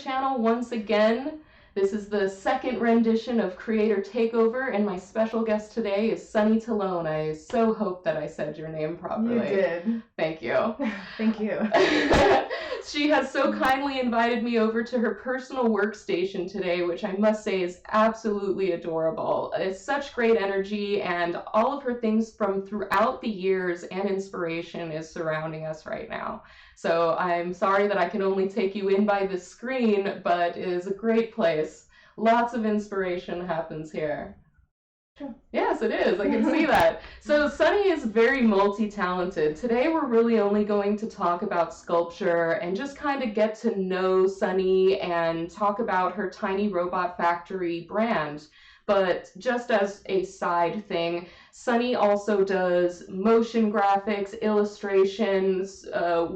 channel once again. This is the second rendition of Creator Takeover, and my special guest today is Sunny Tellone. I so hope that I said your name properly. You did. Thank you. Thank you. She has so kindly invited me over to her personal workstation today, which I must say is absolutely adorable. It's such great energy, and all of her things from throughout the years and inspiration is surrounding us right now. So I'm sorry that I can only take you in by the screen, but it is a great place. Lots of inspiration happens here. Sure. Yes, it is. I can see that. So Sunny is very multi-talented. Today we're really only going to talk about sculpture and just kind of get to know Sunny and talk about her Tiny Robot Factory brand. But just as a side thing, Sunny also does motion graphics, illustrations,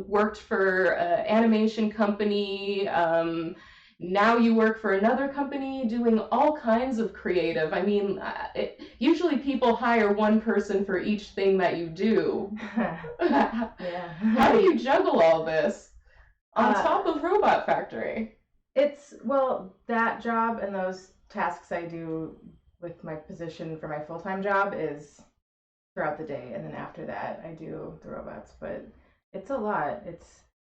worked for an animation company. Now you work for another company doing all kinds of creative. I mean, usually people hire one person for each thing that you do. Yeah. How do you juggle all this on top of Robot Factory? Well, that job and those tasks I do with my position for my full-time job is throughout the day, and then after that I do the robots, but it's a lot.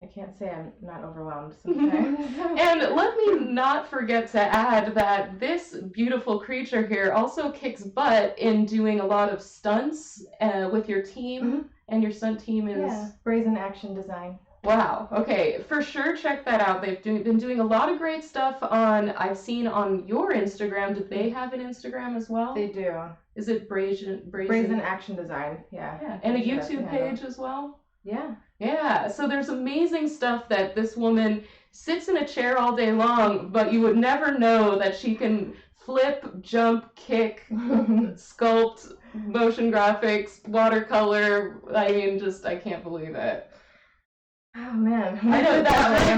I can't say I'm not overwhelmed sometimes. And let me not forget to add that this beautiful creature here also kicks butt in doing a lot of stunts with your team, and your stunt team is... Yeah, Brazen Action Design. Wow, okay, for sure check that out. They've been doing a lot of great stuff I've seen on your Instagram. Do they have an Instagram as well? They do. Is it Brazen Action Design, yeah. And a YouTube page as well? Yeah. Yeah, so there's amazing stuff that this woman sits in a chair all day long, but you would never know that she can flip, jump, kick, sculpt, motion graphics, watercolor. I mean, I can't believe it. Oh man, I know that it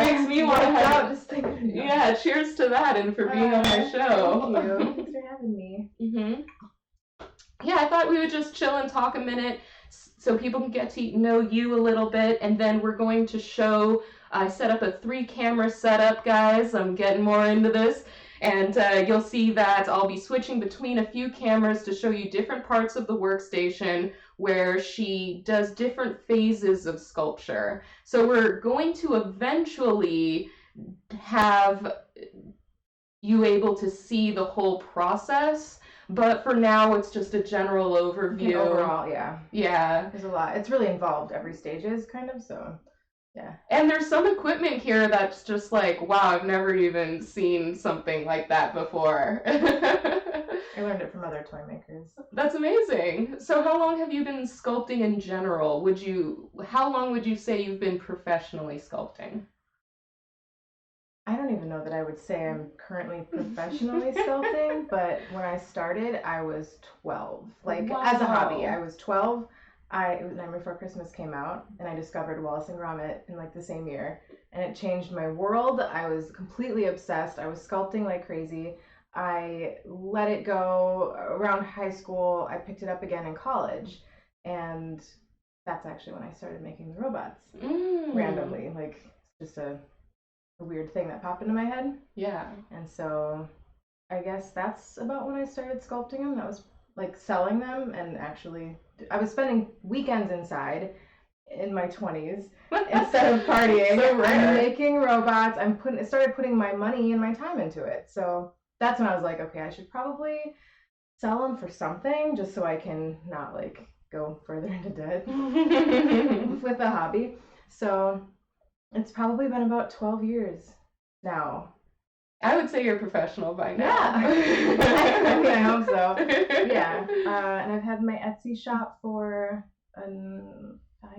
makes me want to have. Just thinking. Yeah, cheers to that and for being on my show. Thank you. Thanks for having me. Yeah, I thought we would just chill and talk a minute so people can get to know you a little bit, and then we're going to show. I set up a 3-camera setup, guys. I'm getting more into this. And you'll see that I'll be switching between a few cameras to show you different parts of the workstation where she does different phases of sculpture. So we're going to eventually have you able to see the whole process, but for now it's just a general overview. Overall, yeah. Yeah. There's a lot. It's really involved every stages, kind of, so... Yeah. And there's some equipment here that's just like, wow, I've never even seen something like that before. I learned it from other toy makers. That's amazing. So how long have you been sculpting in general? How long would you say you've been professionally sculpting? I don't even know that I would say I'm currently professionally sculpting, but when I started, I was 12. Like, as a hobby, I was 12. It was Nightmare Before Christmas came out, and I discovered Wallace and Gromit in like the same year, and it changed my world. I was completely obsessed. I was sculpting like crazy. I let it go around high school. I picked it up again in college, and that's actually when I started making the robots randomly. Like, just a weird thing that popped into my head. Yeah. And so I guess that's about when I started sculpting them. That was like selling them, and actually I was spending weekends inside in my 20s instead of partying. So rare. I'm making robots. Started putting my money and my time into it. So that's when I was like, okay, I should probably sell them for something just so I can not like go further into debt with the hobby. So it's probably been about 12 years now. I would say you're professional by now. Yeah. I hope so. Yeah. And I've had my Etsy shop for 5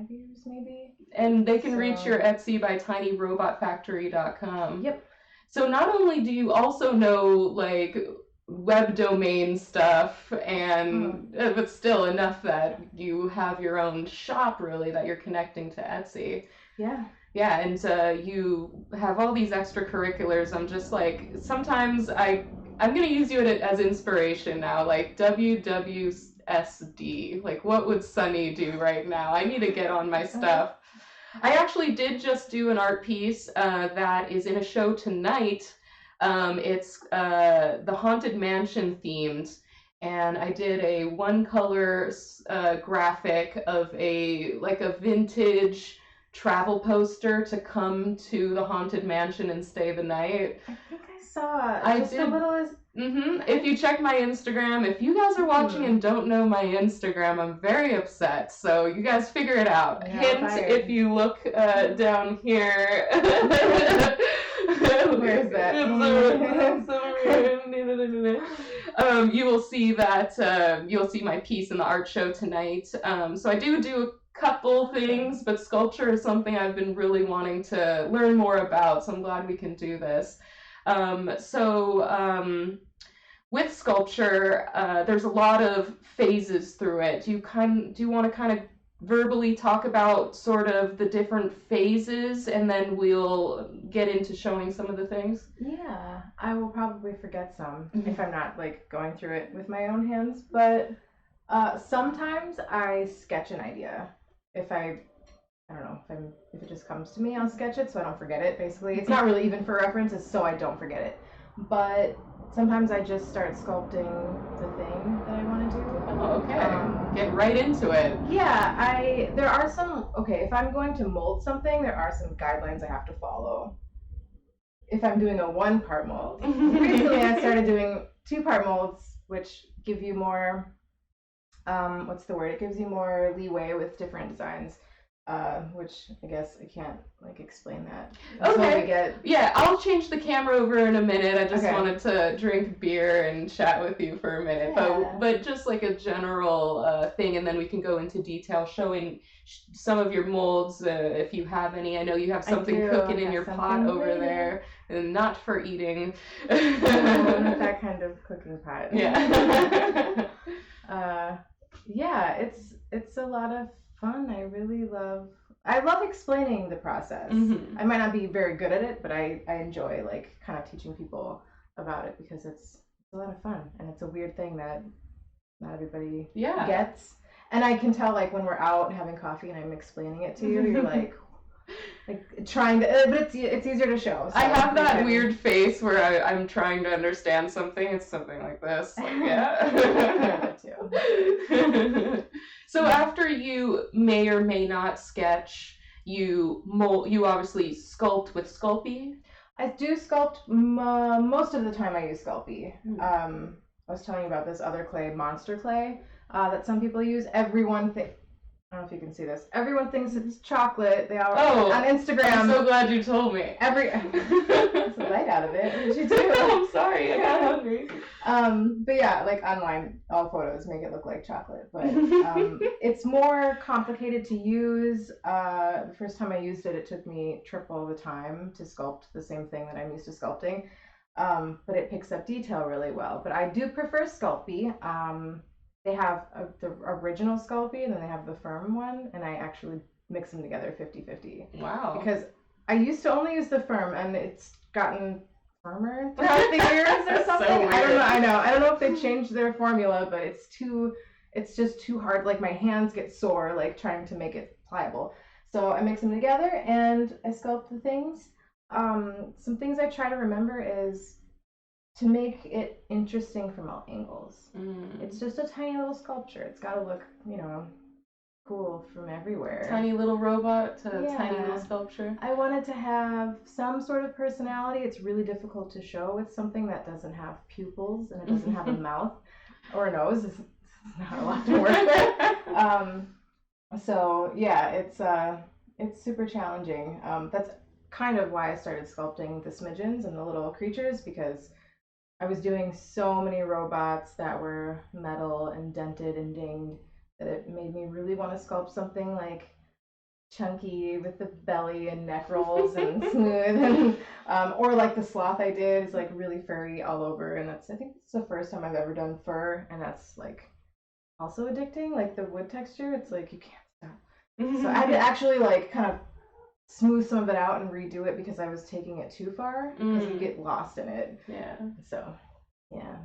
years maybe. And they can reach your Etsy by tinyrobotfactory.com. Yep. So not only do you also know like web domain stuff and but still enough that you have your own shop really that you're connecting to Etsy. Yeah. Yeah, and you have all these extracurriculars. I'm just like, sometimes I'm going to use you as inspiration now, like WWSD. Like, what would Sunny do right now? I need to get on my stuff. I actually did just do an art piece that is in a show tonight. It's the Haunted Mansion themed, and I did a one color graphic of a vintage travel poster to come to the Haunted Mansion and stay the night. I think I saw just a little as If you check my Instagram, if you guys are watching and don't know my Instagram, I'm very upset. So you guys figure it out. Yeah, Hint, if you look down here. Where's that? You will see that you'll see my piece in the art show tonight. So I do a couple things, but sculpture is something I've been really wanting to learn more about. So I'm glad we can do this. With sculpture, there's a lot of phases through it. Do you want to kind of verbally talk about sort of the different phases, and then we'll get into showing some of the things? Yeah, I will probably forget some if I'm not like going through it with my own hands, but sometimes I sketch an idea. If I don't know, if it just comes to me, I'll sketch it so I don't forget it, basically. It's not really even for reference, it's so I don't forget it. But sometimes I just start sculpting the thing that I want to do. Oh, okay. Get right into it. Yeah, there are some, if I'm going to mold something, there are some guidelines I have to follow. If I'm doing a one-part mold. Recently I started doing two-part molds, which give you more, it gives you more leeway with different designs. Which I guess I can't explain that. Okay. Yeah, I'll change the camera over in a minute. I just wanted to drink beer and chat with you for a minute, but just like a general thing, and then we can go into detail showing some of your molds if you have any. I know you have something cooking in your pot over there, and not for eating. Not that kind of cooking pot. Yeah. Yeah, it's a lot of fun. I love explaining the process. Mm-hmm. I might not be very good at it, but I enjoy kind of teaching people about it because it's a lot of fun, and it's a weird thing that not everybody gets. And I can tell when we're out having coffee and I'm explaining it to you, you're like trying to, but it's easier to show. So I have that weird face where I'm trying to understand something. It's something like this. Yeah. Too. So after you may or may not sketch, you obviously sculpt with Sculpey? I do sculpt, most of the time I use Sculpey. I was telling you about this other clay, monster clay, that some people use. I don't know if you can see this. Everyone thinks it's chocolate. They all on Instagram. I'm so glad you told me. It's a light out of it. What did you do? I'm sorry. I got hungry. But yeah, online, all photos make it look like chocolate. But it's more complicated to use. The first time I used it, it took me triple the time to sculpt the same thing that I'm used to sculpting. But it picks up detail really well. But I do prefer Sculpey. They have the original Sculpey, and then they have the firm one, and I actually mix them together 50-50. Wow. Because I used to only use the firm, and it's gotten firmer throughout the years or something. So weird. I don't know if they changed their formula, but it's just too hard. My hands get sore, trying to make it pliable. So I mix them together, and I sculpt the things. Some things I try to remember is to make it interesting from all angles. It's just a tiny little sculpture. It's got to look, cool from everywhere. Tiny little robot to tiny little sculpture. I wanted to have some sort of personality. It's really difficult to show with something that doesn't have pupils and it doesn't have a mouth or a nose. It's not a lot to work with. So yeah, it's super challenging. That's kind of why I started sculpting the smidgens and the little creatures, because I was doing so many robots that were metal and dented and dinged that it made me really want to sculpt something chunky with the belly and neck rolls and smooth, and or the sloth I did is really furry all over, and I think it's the first time I've ever done fur, and that's also addicting. The wood texture, it's you can't stop. So I had to actually kind of smooth some of it out and redo it because I was taking it too far, because you get lost in it. Yeah. So, yeah.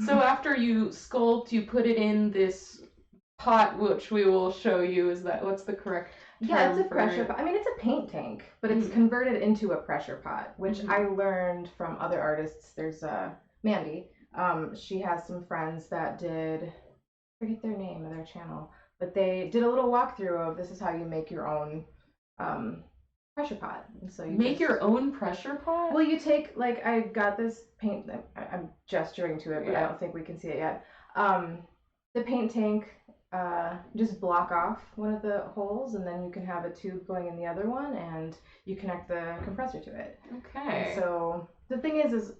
So after you sculpt, you put it in this pot, which we will show you. What's the correct? Yeah, it's a pressure pot. I mean, it's a paint tank, but it's converted into a pressure pot, which I learned from other artists. There's Mandy. She has some friends that did, I forget their name of their channel, but they did a little walkthrough of this is how you make your own pressure pot. And so you make your own pressure pot? Well, you take, like, I got this paint, I'm gesturing to it, but I don't think we can see it yet. The paint tank, just block off one of the holes, and then you can have a tube going in the other one, and you connect the compressor to it. Okay. And so the thing is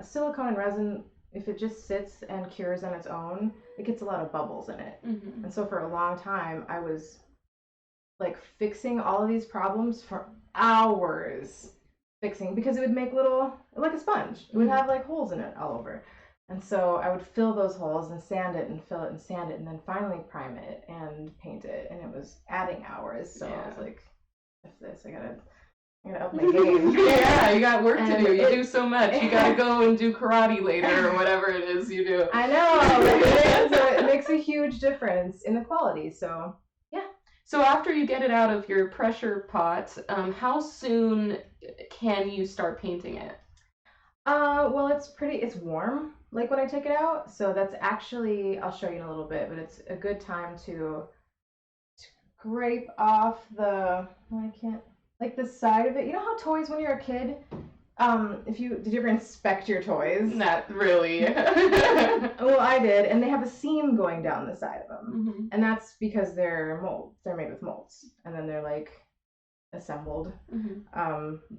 silicone and resin, if it just sits and cures on its own, it gets a lot of bubbles in it. And so for a long time, I was like fixing all of these problems for hours, fixing, because it would make little, like a sponge. It would have like holes in it all over. And so I would fill those holes and sand it and fill it and sand it, and then finally prime it and paint it. And it was adding hours. So I was like, F this, I gotta up my game. Yeah, you got work to do. You do so much. You gotta go and do karate later or whatever it is you do. I know. So it makes a huge difference in the quality. So yeah. So after you get it out of your pressure pot, how soon can you start painting it? Well, it's warm, like when I take it out. So that's actually, I'll show you in a little bit, but it's a good time to scrape off the, well, I can't, like the side of it. You know how toys when you're a kid, did you ever inspect your toys? Not really. Well, I did, and they have a seam going down the side of them. And that's because they're made with molds, and then they're like assembled.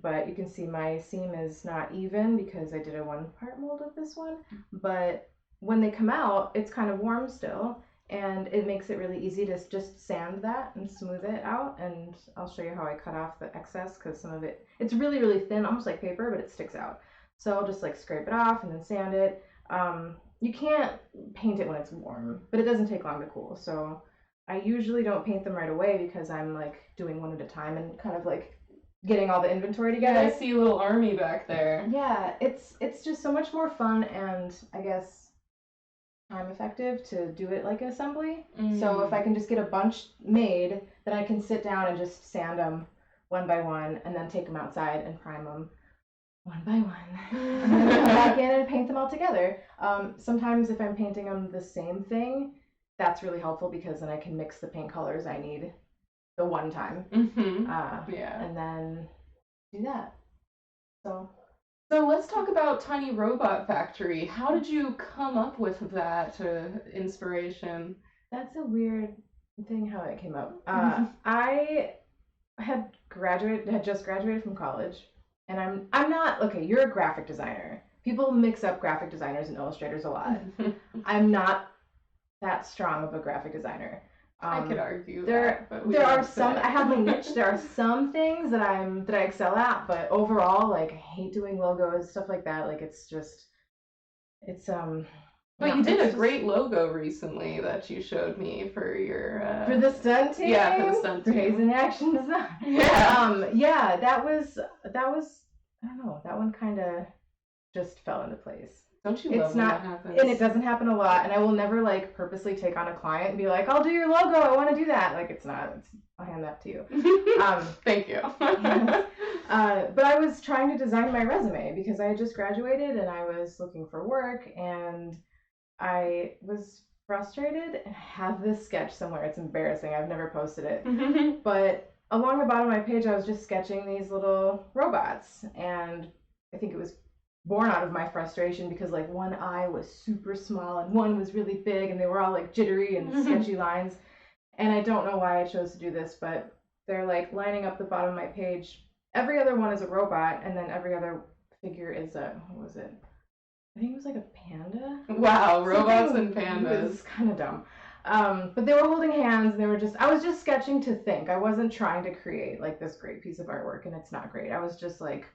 But you can see my seam is not even because I did a 1-part mold of this one. But when they come out, it's kind of warm still, and it makes it really easy to just sand that and smooth it out. And I'll show you how I cut off the excess, because some of it's really, really thin, almost like paper, but it sticks out. So I'll just like scrape it off and then sand it. You can't paint it when it's warm, but it doesn't take long to cool. So I usually don't paint them right away because I'm like doing one at a time and kind of like getting all the inventory together. Yeah, I see a little army back there. Yeah, it's just so much more fun, and I guess time effective to do it like an assembly. So if I can just get a bunch made, then I can sit down and just sand them one by one, and then take them outside and prime them one by one, and then come back in and paint them all together. Sometimes if I'm painting them the same thing, that's really helpful, because then I can mix the paint colors I need the one time. And then do that. So let's talk about Tiny Robot Factory. How did you come up with that inspiration? That's a weird thing how it came up. I had just graduated from college, and I'm not, okay, you're a graphic designer. People mix up graphic designers and illustrators a lot. I'm not that strong of a graphic designer. I could argue there are some, I have my niche. There are some things that I excel at, but overall, like, I hate doing logos, stuff like that. Like, But you did a great logo recently that you showed me for your for the stunt team. Yeah, for the stunt team. Praise in Action Design. Yeah. That was I don't know. That one kind of just fell into place. Don't you love when that happens? And it doesn't happen a lot, and I will never like purposely take on a client and be like, I'll do your logo, I want to do that. Like, I'll hand that to you. Thank you. But I was trying to design my resume because I had just graduated and I was looking for work, and I was frustrated. I have this sketch somewhere. It's embarrassing. I've never posted it. But along the bottom of my page, I was just sketching these little robots, and I think it was born out of my frustration because like one eye was super small and one was really big, and they were all like jittery and sketchy lines. And I don't know why I chose to do this, but they're like lining up the bottom of my page. Every other one is a robot, and then every other figure is what was it? I think it was like a panda. Wow, robots and pandas. It was kind of dumb. But they were holding hands, and I was just sketching to think. I wasn't trying to create like this great piece of artwork, and it's not great. I was just like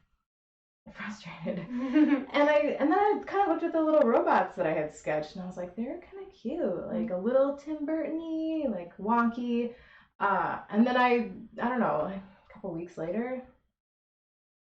frustrated. and then I kind of looked at the little robots that I had sketched, and I was like, they're kind of cute, like a little Tim Burton-y, like wonky. And then I don't know, a couple weeks later,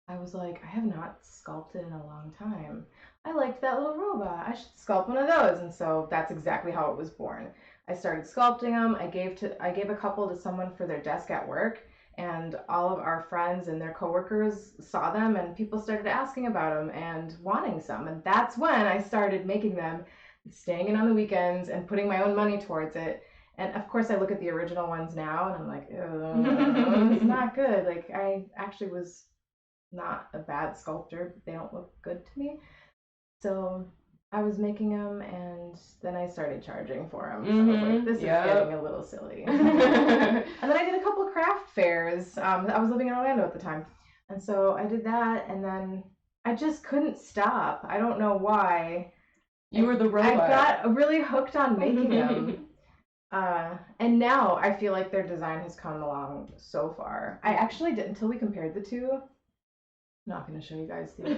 I was like, I have not sculpted in a long time. I liked that little robot. I should sculpt one of those. And so that's exactly how it was born. I started sculpting them. I gave a couple to someone for their desk at work, and all of our friends and their coworkers saw them, and people started asking about them and wanting some. And that's when I started making them, staying in on the weekends and putting my own money towards it. And of course, I look at the original ones now, and I'm like, oh, it's not good. Like, I actually was not a bad sculptor, but they don't look good to me. So I was making them, and then I started charging for them. So I was like, this is getting a little silly. And then I did a couple of craft fairs. I was living in Orlando at the time. And so I did that, and then I just couldn't stop. I don't know why. You were the robot. I got really hooked on making them. And now I feel like their design has come along so far. I actually did, until we compared the two. I'm not going to show you guys the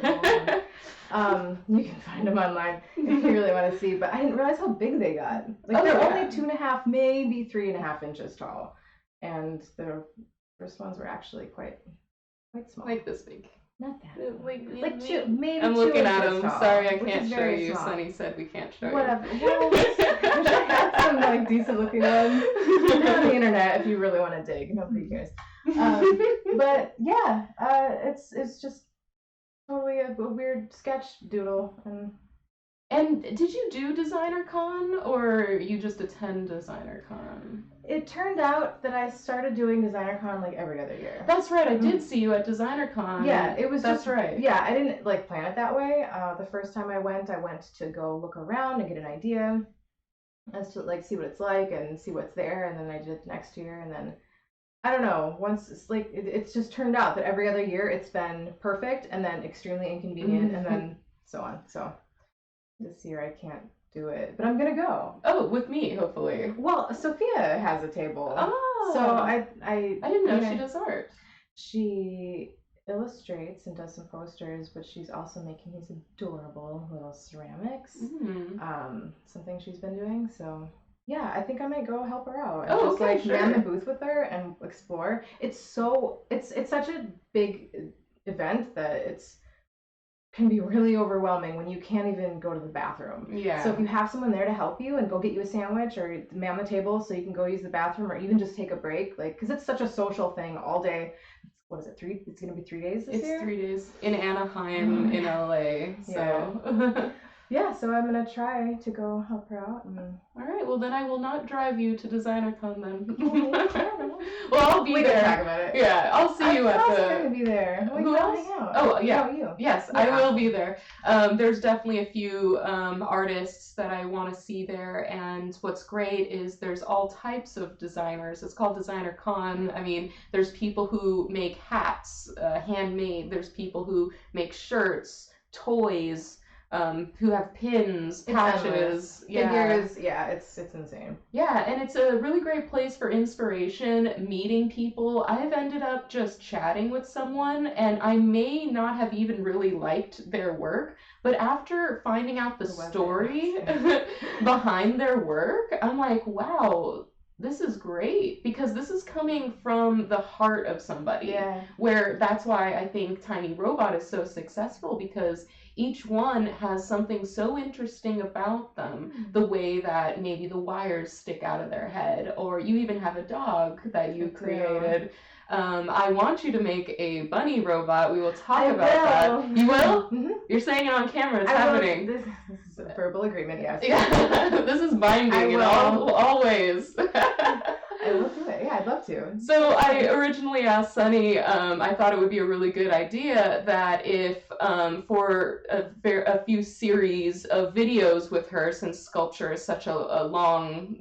you can find them online if you really want to see, but I didn't realize how big they got. Like, they're only 2.5, maybe 3.5 inches tall, and the first ones were actually quite small. Like this big. Not that. Like two, maybe I'm 2 looking inches at them. tall, Sorry, I can't show you. Small. Sunny said we can't show Whatever. you. Well, I had some like decent looking ones. They're on the internet if you really want to dig. Nobody cares. But yeah, it's just totally a weird sketch doodle. And did you do Designer Con, or you just attend Designer Con? It turned out that I started doing Designer Con like every other year. That's right. I did see you at Designer Con. Yeah, it was. That's right. Yeah, I didn't like plan it that way. The first time I went to go look around and get an idea as to like see what it's like and see what's there, and then I did it next year, and then I don't know. Once it's like it's just turned out that every other year it's been perfect, and then extremely inconvenient, and then so on. So this year I can't do it, but I'm gonna go. Oh, with me, hopefully. Well, Sophia has a table. Oh. So I didn't know she does art. She illustrates and does some posters, but she's also making these adorable little ceramics. Something she's been doing. So yeah, I think I might go help her out and just like man the booth with her and explore. It's such a big event that it's can be really overwhelming when you can't even go to the bathroom. Yeah. So if you have someone there to help you and go get you a sandwich or man the table so you can go use the bathroom or even just take a break, like, because it's such a social thing all day. What is it? It's going to be 3 days this year? It's 3 days in Anaheim, in LA. So. Yeah. Yeah, so I'm going to try to go help her out. All right, well, then I will not drive you to Designer Con then. Well, I'll be there. We can talk about it. Yeah, I'll see you at the... I'm going to be there. Who else? Hang out. Oh, yeah. How about you? Yes, yeah. I will be there. There's definitely a few artists that I want to see there, and what's great is there's all types of designers. It's called Designer Con. I mean, there's people who make hats, handmade. There's people who make shirts, toys, who have pins, patches, figures. Yeah, it's insane. Yeah, and it's a really great place for inspiration, meeting people. I've ended up just chatting with someone, and I may not have even really liked their work, but after finding out the story behind their work, I'm like, wow, this is great, because this is coming from the heart of somebody. Yeah. Where that's why I think Tiny Robot is so successful, because each one has something so interesting about them. The way that maybe the wires stick out of their head, or you even have a dog that you created. I want you to make a bunny robot. We will talk about that. You will? Mm-hmm. You're saying it on camera. It's happening. This is a verbal agreement, yes. Yeah. This is binding in all ways. I will do it. Yeah, I'd love to. So I originally asked Sunny, I thought it would be a really good idea that if for a few series of videos with her, since sculpture is such a long,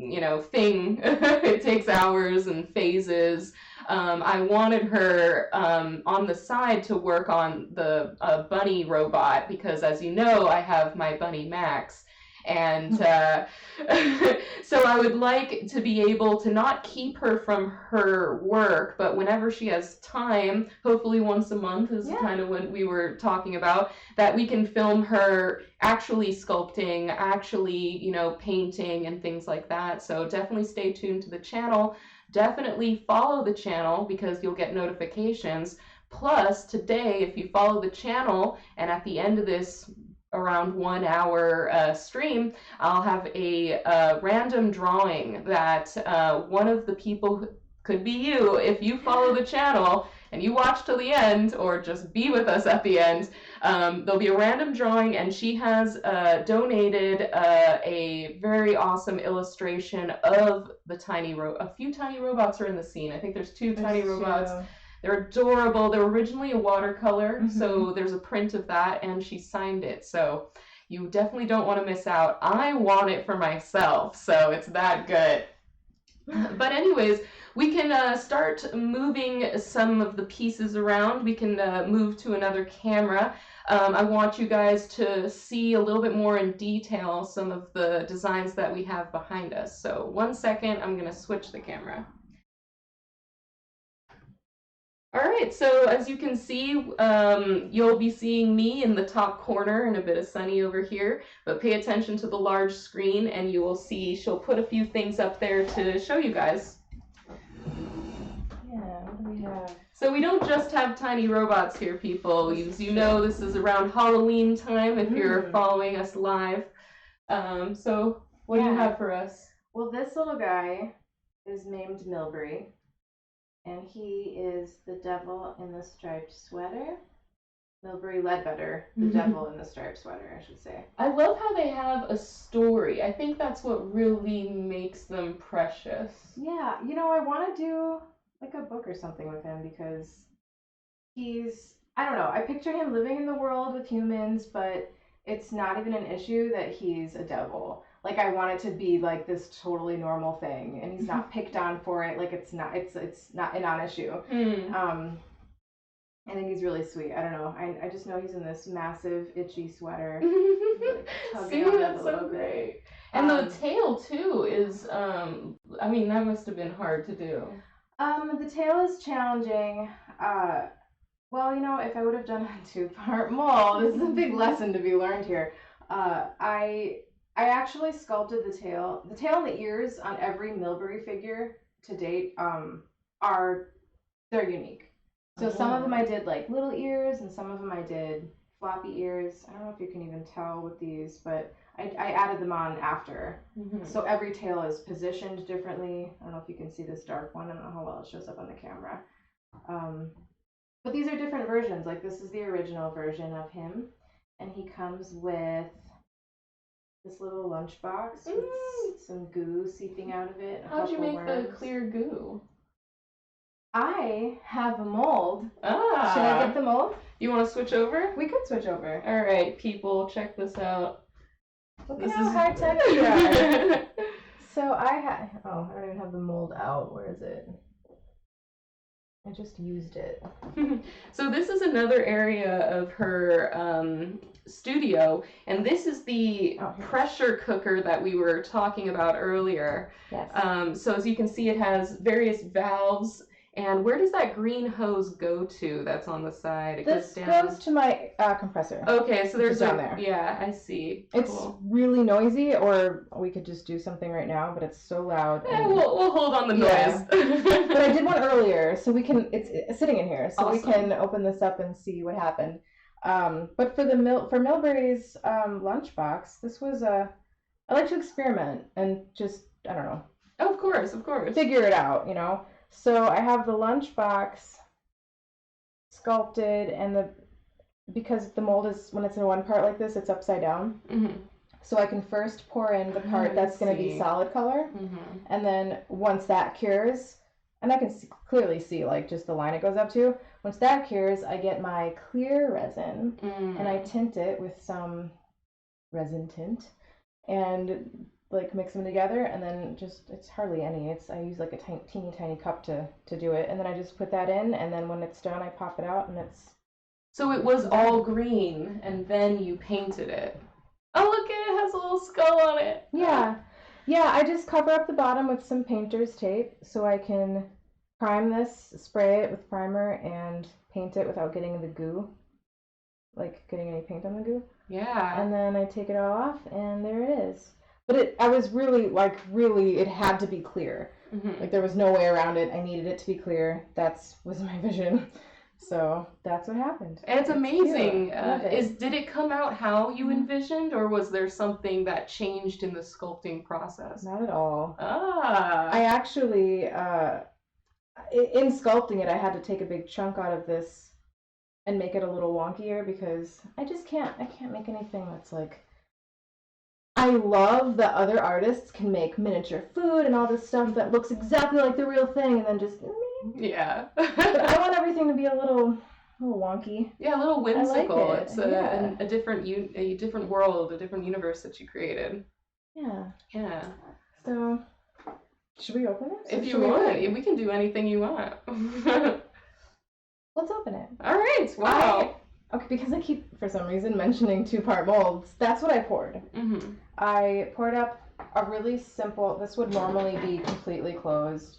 thing, it takes hours and phases. I wanted her on the side to work on the bunny robot, because as you know, I have my bunny Max. And so I would like to be able to not keep her from her work, but whenever she has time, hopefully once a month is kind of what we were talking about, that we can film her actually sculpting, actually, painting and things like that. So definitely stay tuned to the channel. Definitely follow the channel, because you'll get notifications. Plus, today, if you follow the channel, and at the end of this around 1 hour stream, I'll have a random drawing that one of the people, could be you, if you follow the channel and you watch till the end, or just be with us at the end, there'll be a random drawing, and she has donated a very awesome illustration of the a few tiny robots are in the scene. I think there's two tiny robots. They're adorable. They're originally a watercolor, so there's a print of that, and she signed it. So you definitely don't want to miss out. I want it for myself, so it's that good. But anyways, we can start moving some of the pieces around. We can move to another camera. I want you guys to see a little bit more in detail some of the designs that we have behind us. So 1 second, I'm going to switch the camera. All right, so as you can see, you'll be seeing me in the top corner and a bit of Sunny over here, but pay attention to the large screen and you will see she'll put a few things up there to show you guys. Yeah, what do we have? So we don't just have tiny robots here, people. As you know, this is around Halloween time if you're following us live. So what do you have for us? Well, this little guy is named Milbury. And he is the devil in the striped sweater. Milbury Ledbetter, the devil in the striped sweater, I should say. I love how they have a story. I think that's what really makes them precious. Yeah, you know, I want to do like a book or something with him because he's, I don't know, I picture him living in the world with humans, but it's not even an issue that he's a devil. Like, I want it to be like this totally normal thing, and he's not picked on for it. Like, it's not a non-issue. I think he's really sweet. I don't know. I just know he's in this massive itchy sweater. Like, see, that's so great. And the tail too is, I mean, that must have been hard to do. The tail is challenging. Well, you know, if I would have done a 2-part mold, this is a big lesson to be learned here. I actually sculpted the tail. The tail and the ears on every Milbury figure to date they're unique. So some of them I did like little ears, and some of them I did floppy ears. I don't know if you can even tell with these, but I added them on after. So every tail is positioned differently. I don't know if you can see this dark one. I don't know how well it shows up on the camera. But these are different versions. Like, this is the original version of him, and he comes with this little lunchbox with some goo seeping out of it. How'd you make the clear goo? I have a mold. Should I get the mold? You want to switch over? We could switch over. All right, people, check this out. Look at how high tech we are. So I don't even have the mold out. Where is it? I just used it. So this is another area of her studio, and this is the pressure cooker that we were talking about earlier. Yes. So as you can see, it has various valves. And where does that green hose go to that's on the side? This goes to my compressor. Okay, so there's down there. Yeah, I see. It's really noisy, or we could just do something right now, but it's so loud. Yeah, we'll hold on the noise. But I did one earlier, so we can. It's sitting in here, so awesome. We can open this up and see what happened. But for Milbury's lunchbox, this was I like to experiment and just, I don't know. Of course. Figure it out, you know. So I have the lunchbox sculpted, and because the mold is, when it's in one part like this, it's upside down. So I can first pour in the part that's going to be solid color, and then once that cures, and I can clearly see like just the line it goes up to. Once that cures, I get my clear resin, and I tint it with some resin tint, and like mix them together, and then just, it's hardly any. I use like a teeny tiny cup to do it, and then I just put that in, and then when it's done, I pop it out, and it's. So it was all green, and then you painted it. Oh, look, it has a little skull on it. Yeah. I just cover up the bottom with some painter's tape so I can prime this, spray it with primer, and paint it without getting the goo, like getting any paint on the goo. Yeah. And then I take it all off, and there it is. But I was really, it had to be clear. Like, there was no way around it. I needed it to be clear. Was my vision. So that's what happened. It's amazing. It. Did it come out how you envisioned, or was there something that changed in the sculpting process? Not at all. Ah. I actually, in sculpting it, I had to take a big chunk out of this and make it a little wonkier because I can't make anything that's like, I love that other artists can make miniature food and all this stuff that looks exactly like the real thing and then just, yeah. But I want everything to be a little wonky. Yeah, a little whimsical. I like it. It's a different world, a different universe that you created. Yeah. Yeah. So, should we open it? If you want, we can do anything you want. Let's open it. All right. Wow. Okay, because I keep, for some reason, mentioning 2-part molds. That's what I poured. Mm-hmm. I poured up a really simple, this would normally be completely closed.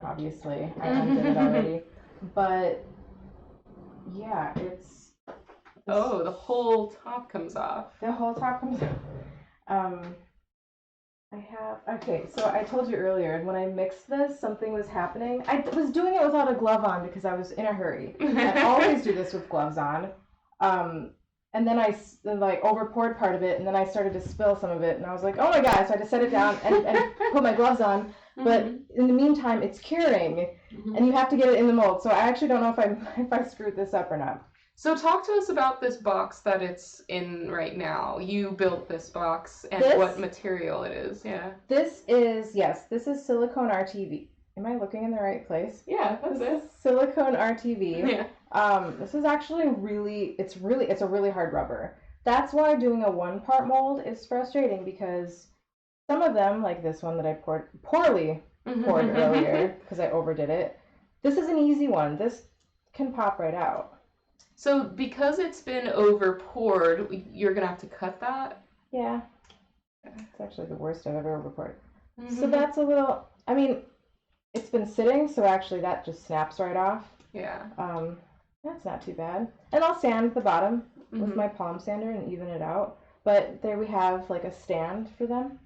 Obviously, I undid it already. But, yeah, it's... Oh, the whole top comes off. The whole top comes off. Okay, so I told you earlier, when I mixed this, something was happening. I was doing it without a glove on because I was in a hurry. I always do this with gloves on. And then I over poured part of it, and then I started to spill some of it, and I was like, oh my god, so I had to set it down and put my gloves on. But in the meantime, it's curing, and you have to get it in the mold. So I actually don't know if I screwed this up or not. So talk to us about this box that it's in right now. You built this box and what material it is. Yeah. This is silicone RTV. Am I looking in the right place? Yeah, that's it. Silicone RTV. Yeah. This is actually it's a really hard rubber. That's why doing a 1-part mold is frustrating because some of them, like this one that I poorly poured earlier because I overdid it. This is an easy one. This can pop right out. So because it's been over poured, you're gonna have to cut that? Yeah. It's actually the worst I've ever over poured. So that's a little, I mean, it's been sitting, so actually that just snaps right off. Yeah. That's not too bad. And I'll sand the bottom with my palm sander and even it out. But there we have like a stand for them,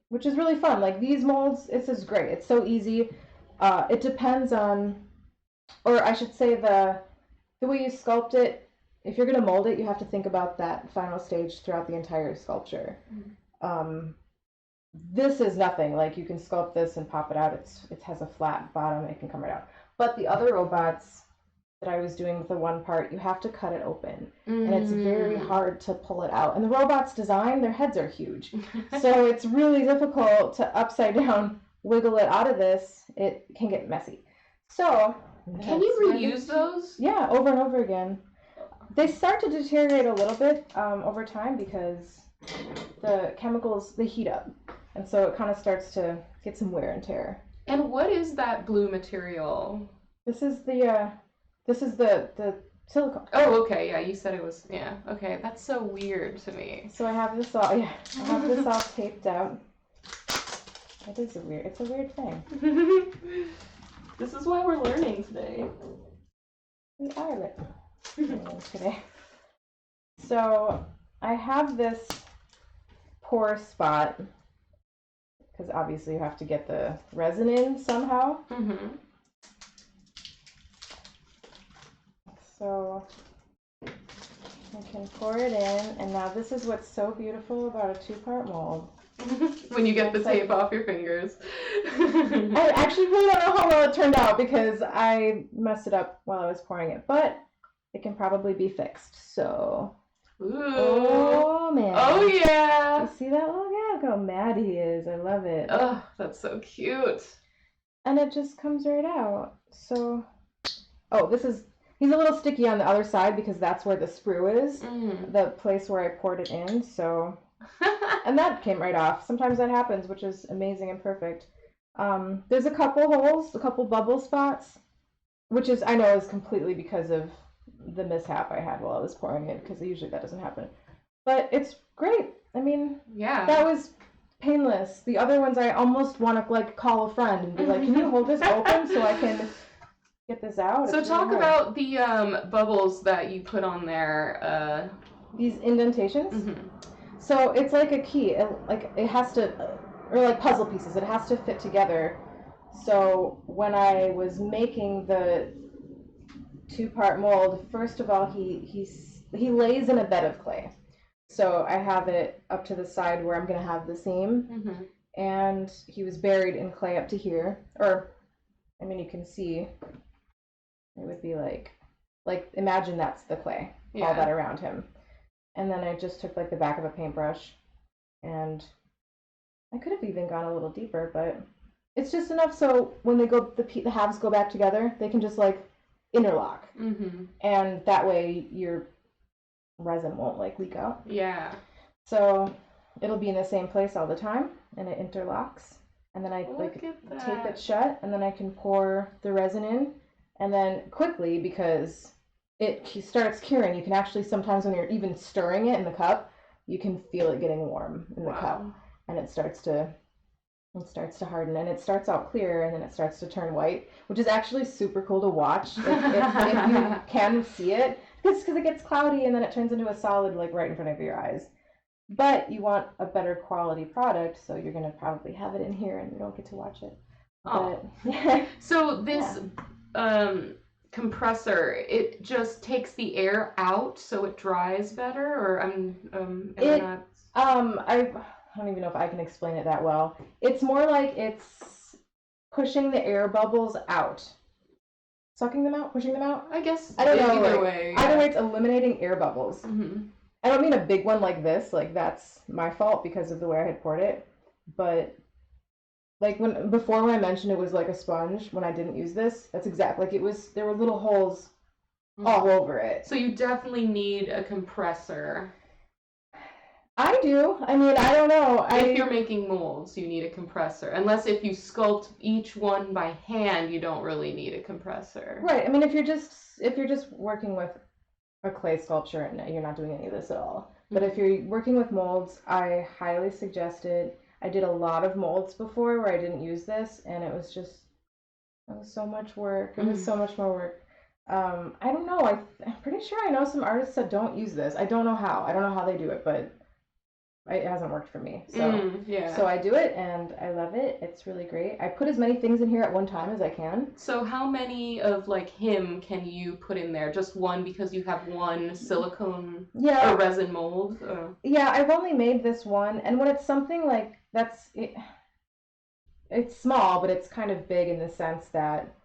which is really fun. Like these molds, this is great. It's so easy. It depends on, or I should say the way you sculpt it. If you're going to mold it, you have to think about that final stage throughout the entire sculpture. This is nothing. Like you can sculpt this and pop it out. It has a flat bottom. It can come right out. But the other robots that I was doing with the 1-part, you have to cut it open. And it's very hard to pull it out. And the robots' design, their heads are huge. So it's really difficult to upside down wiggle it out of this. It can get messy. So... Can you reuse those? Yeah, over and over again. They start to deteriorate a little bit over time because the chemicals, they heat up. And so it kind of starts to get some wear and tear. And what is that blue material? This is the silicone. Oh, okay. Yeah, you said it was, yeah. Okay, that's so weird to me. So I have this all taped out. It's a weird thing. This is why we're learning today. We are learning today. So I have this pour spot because obviously you have to get the resin in somehow. So I can pour it in, and now this is what's so beautiful about a 2-part mold. When you get the tape off your fingers. I actually really don't know how well it turned out because I messed it up while I was pouring it, but it can probably be fixed. So, oh man! Oh yeah! You see that? Oh yeah! Look how mad he is. I love it. Oh, that's so cute. And it just comes right out. So, he's a little sticky on the other side because that's where the sprue is, the place where I poured it in. So. And that came right off. Sometimes that happens, which is amazing and perfect. There's a couple holes, a couple bubble spots, which I know is completely because of the mishap I had while I was pouring it, because usually that doesn't happen. But it's great. I mean, yeah, that was painless. The other ones I almost want to call a friend and be like, can you hold this open so I can get this out? So talk about the bubbles that you put on there. These indentations? So it's like a key, it has to, or like puzzle pieces, it has to fit together. So when I was making the 2-part mold, first of all, he lays in a bed of clay. So I have it up to the side where I'm going to have the seam. Mm-hmm. And he was buried in clay up to here. Or, I mean, you can see it would be like imagine that's the clay, all that around him. And then I just took like the back of a paintbrush, and I could have even gone a little deeper, but it's just enough so when they go, the halves go back together, they can just like interlock. Mm-hmm. And that way your resin won't like leak out. Yeah. So it'll be in the same place all the time, and it interlocks. And then I tape it shut, and then I can pour the resin in, and then quickly, because it starts curing, you can actually sometimes when you're even stirring it in the cup, you can feel it getting warm in the cup, and it starts to harden, and it starts out clear, and then it starts to turn white, which is actually super cool to watch if you can see it, because it gets cloudy and then it turns into a solid like right in front of your eyes. But you want a better quality product, so you're going to probably have it in here and you don't get to watch it. Oh. But, so this compressor, it just takes the air out so it dries better, or I don't even know if I can explain it that well. It's more like it's pushing the air bubbles out. Sucking them out? Pushing them out? I guess I don't know. Either way. Either way, it's eliminating air bubbles. Mm-hmm. I don't mean a big one like this, like that's my fault because of the way I had poured it, but like before when I mentioned it was like a sponge when I didn't use this, that's exactly like it was, there were little holes all over it. So you definitely need a compressor. I do. I mean, I don't know. If you're making molds, you need a compressor. Unless if you sculpt each one by hand, you don't really need a compressor. Right. I mean, if you're just working with a clay sculpture and you're not doing any of this at all. But if you're working with molds, I highly suggest it. I did a lot of molds before where I didn't use this, and it was so much work. It was so much more work. I don't know. I'm pretty sure I know some artists that don't use this. I don't know how. I don't know how they do it, but it hasn't worked for me. So I do it, and I love it. It's really great. I put as many things in here at one time as I can. So how many of like him can you put in there? Just one because you have one silicone or resin mold? Yeah, I've only made this one, and when it's something like that's it's small, but it's kind of big in the sense that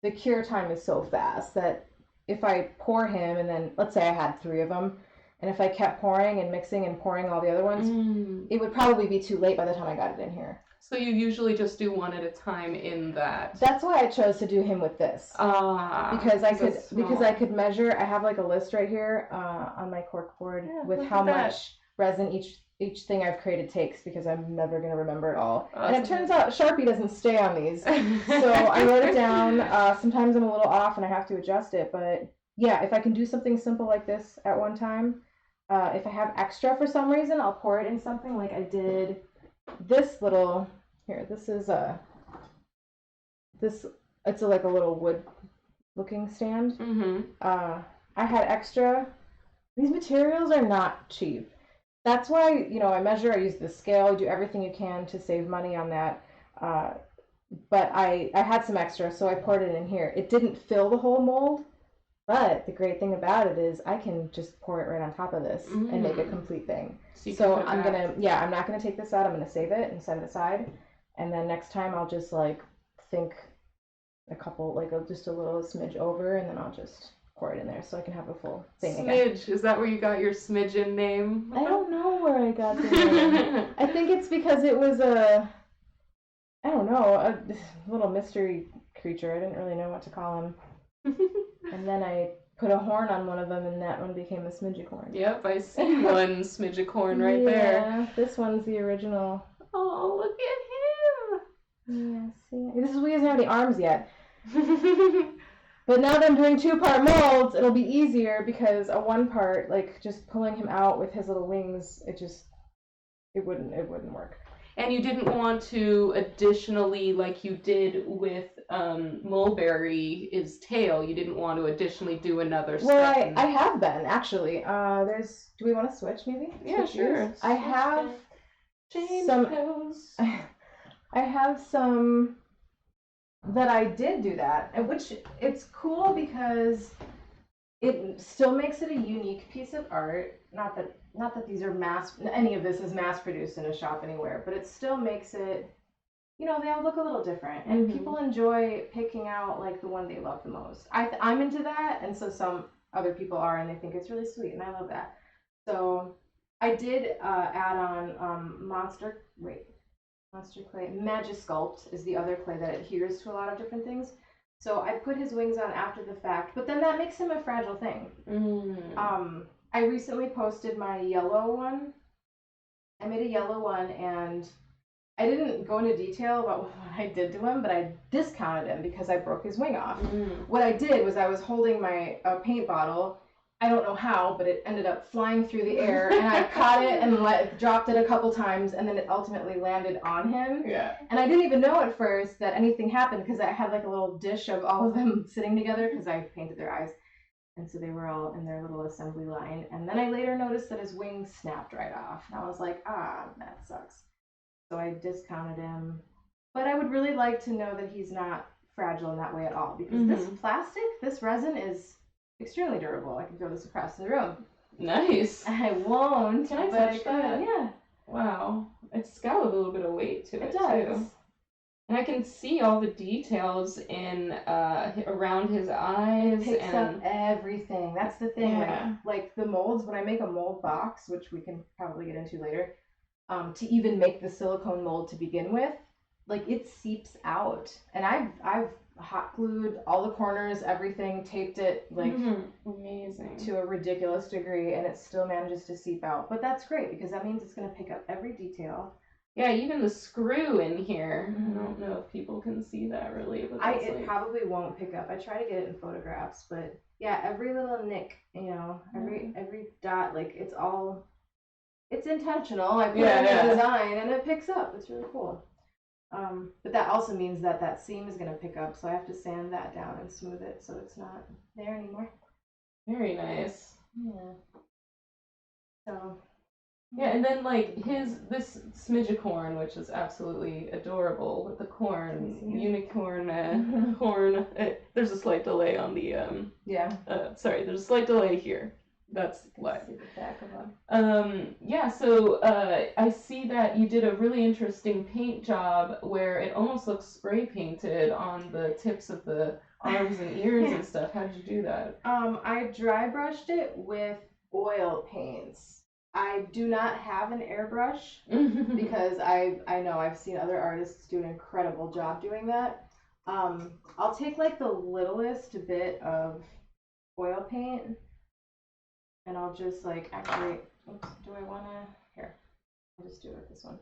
the cure time is so fast that if I pour him, and then let's say I had 3 of them, and if I kept pouring and mixing and pouring all the other ones, it would probably be too late by the time I got it in here. So you usually just do one at a time in that. That's why I chose to do him with this. Because I could measure. I have like a list right here on my cork board with how much resin each thing I've created takes, because I'm never going to remember it all. And it turns out Sharpie doesn't stay on these. So I wrote it down. Sometimes I'm a little off and I have to adjust it, but yeah, if I can do something simple like this at one time, if I have extra for some reason, I'll pour it in something like I did this little, here, this is it's like a little wood looking stand. I had extra. These materials are not cheap. That's why, I measure, I use the scale, I do everything you can to save money on that. But I had some extra, so I poured it in here. It didn't fill the whole mold. But the great thing about it is I can just pour it right on top of this and make a complete thing. So I'm not gonna take this out. I'm gonna save it and set it aside. And then next time I'll just like think a couple, like just a little smidge over, and then I'll just pour it in there so I can have a full thing Smidge, again. Is that where you got your smidgen name? I don't know where I got the name. I think it's because it was a little mystery creature. I didn't really know what to call him. And then I put a horn on one of them, and that one became a smidgicorn. Yep, I see one smidgicorn right there. Yeah, this one's the original. Oh, look at him! Yeah, see? He doesn't have any arms yet. But now that I'm doing 2-part molds, it'll be easier, because a 1-part, like just pulling him out with his little wings, it wouldn't work. And you didn't want to additionally, like you did with Mulberry's tail, you didn't want to additionally do another step. Well, I have been, actually. Do we want to switch, maybe? Yeah, sure. I have some that I did do that, and which it's cool because it still makes it a unique piece of art. Not that these are any of this is mass produced in a shop anywhere, but it still makes it, you know, they all look a little different, and people enjoy picking out like the one they love the most. I'm into that, and so some other people are, and they think it's really sweet, and I love that. So I did add on monster clay. Sculpt is the other clay that adheres to a lot of different things. So I put his wings on after the fact, but then that makes him a fragile thing. I recently posted my yellow one. I made a yellow one, and I didn't go into detail about what I did to him, but I discounted him because I broke his wing off. What I did was I was holding my paint bottle. I don't know how, but it ended up flying through the air, and I caught it and dropped it a couple times, and then it ultimately landed on him. Yeah. And I didn't even know at first that anything happened because I had like a little dish of all of them sitting together because I painted their eyes. And so they were all in their little assembly line. And then I later noticed that his wings snapped right off. And I was like, that sucks. So I discounted him. But I would really like to know that he's not fragile in that way at all. Because this resin is extremely durable. I can throw this across the room. Nice. I won't. Can I touch that? Yeah. Wow. It's got a little bit of weight to it, does. too. And I can see all the details in around his eyes. It picks up everything. That's the thing. Yeah. Like the molds, when I make a mold box, which we can probably get into later, to even make the silicone mold to begin with, like it seeps out. And I've hot glued all the corners, everything, taped it like amazing to a ridiculous degree, and it still manages to seep out. But that's great because that means it's going to pick up every detail. Yeah, even the screw in here. I don't know if people can see that really, but it probably won't pick up. I try to get it in photographs, but yeah, every little nick, you know, every dot, like it's intentional. I put it in the design and it picks up. It's really cool. But that also means that seam is going to pick up, so I have to sand that down and smooth it so it's not there anymore. Very nice. Yeah. So. Yeah, and then like this smidgicorn, which is absolutely adorable with the unicorn horn. There's a slight delay on the sorry, there's a slight delay here. That's why. So I see that you did a really interesting paint job where it almost looks spray painted on the tips of the arms and ears and stuff. How did you do that? I dry brushed it with oil paints. I do not have an airbrush because I know I've seen other artists do an incredible job doing that. I'll take like the littlest bit of oil paint and I'll just like actually, do I want to, here, I'll just do it with this one.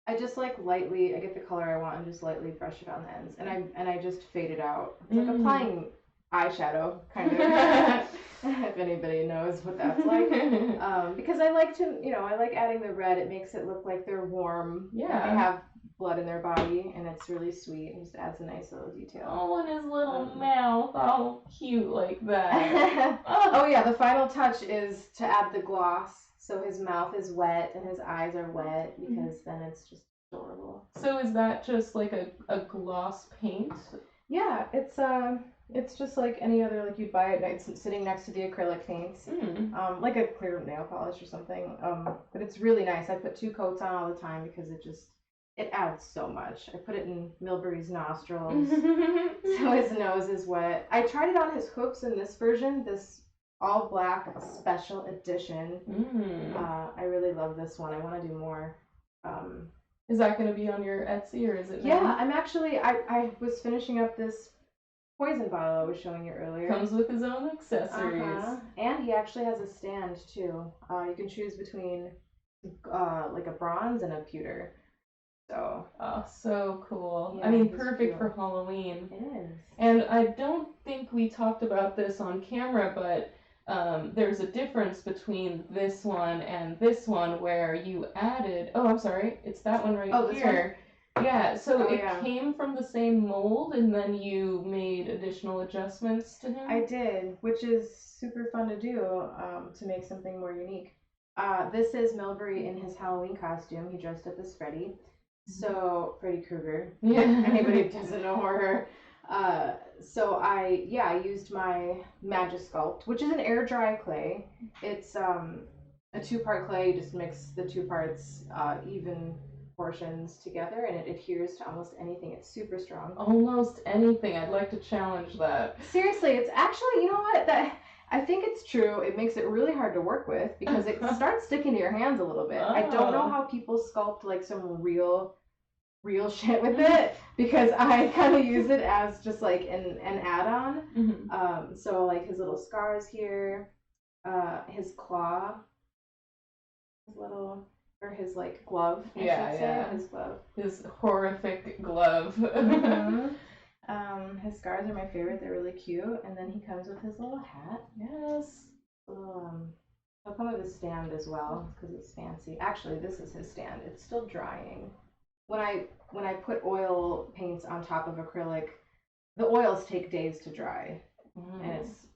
I just like lightly, I get the color I want and just lightly brush it on the ends, and I just fade it out. It's like applying eyeshadow, kind of. If anybody knows what that's like. Because I like to, I like adding the red. It makes it look like they're warm. Yeah. They have blood in their body, and it's really sweet, and just adds a nice little detail. Oh, and his little mouth, all cute like that. Oh yeah, the final touch is to add the gloss. So his mouth is wet and his eyes are wet, because then it's just adorable. So is that just like a gloss paint? Yeah, it's just like any other, like you'd buy it, it's sitting next to the acrylic paints, like a clear nail polish or something. But it's really nice. I put 2 coats on all the time because it adds so much. I put it in Milbury's nostrils, so his nose is wet. I tried it on his hooves in this version, this all black special edition. I really love this one. I want to do more. Is that going to be on your Etsy, or is it? Yeah, I'm actually, I was finishing up this poison bottle I was showing you earlier. Comes with his own accessories. And he actually has a stand too. You can choose between like a bronze and a pewter. So. Oh, so cool. Yeah, I mean, perfect for Halloween. It is. And I don't think we talked about this on camera, but there's a difference between this one and this one where you added, I'm sorry, it's that one right here. Yeah, so it came from the same mold, and then you made additional adjustments to him? I did, which is super fun to do, to make something more unique. This is Milbury in his Halloween costume. He dressed up as Freddy. So Freddy Krueger. Yeah. Anybody who doesn't know horror. So I used my Sculpt, which is an air dry clay. It's a 2-part clay. You just mix the 2 parts even portions together, and it adheres to almost anything. It's super strong. Almost anything. I'd like to challenge that. Seriously, it's actually, you know what? I think it's true. It makes it really hard to work with because it starts sticking to your hands a little bit. I don't know how people sculpt like some real shit with it because I kind of use it as just like an add-on. So like his little scars here, his claw, his like glove. I should say. His glove. His horrific glove. His scars are my favorite. They're really cute. And then he comes with his little hat. Yes. He'll come with his stand as well because it's fancy. Actually, this is his stand. It's still drying. When I put oil paints on top of acrylic, the oils take days to dry, and it's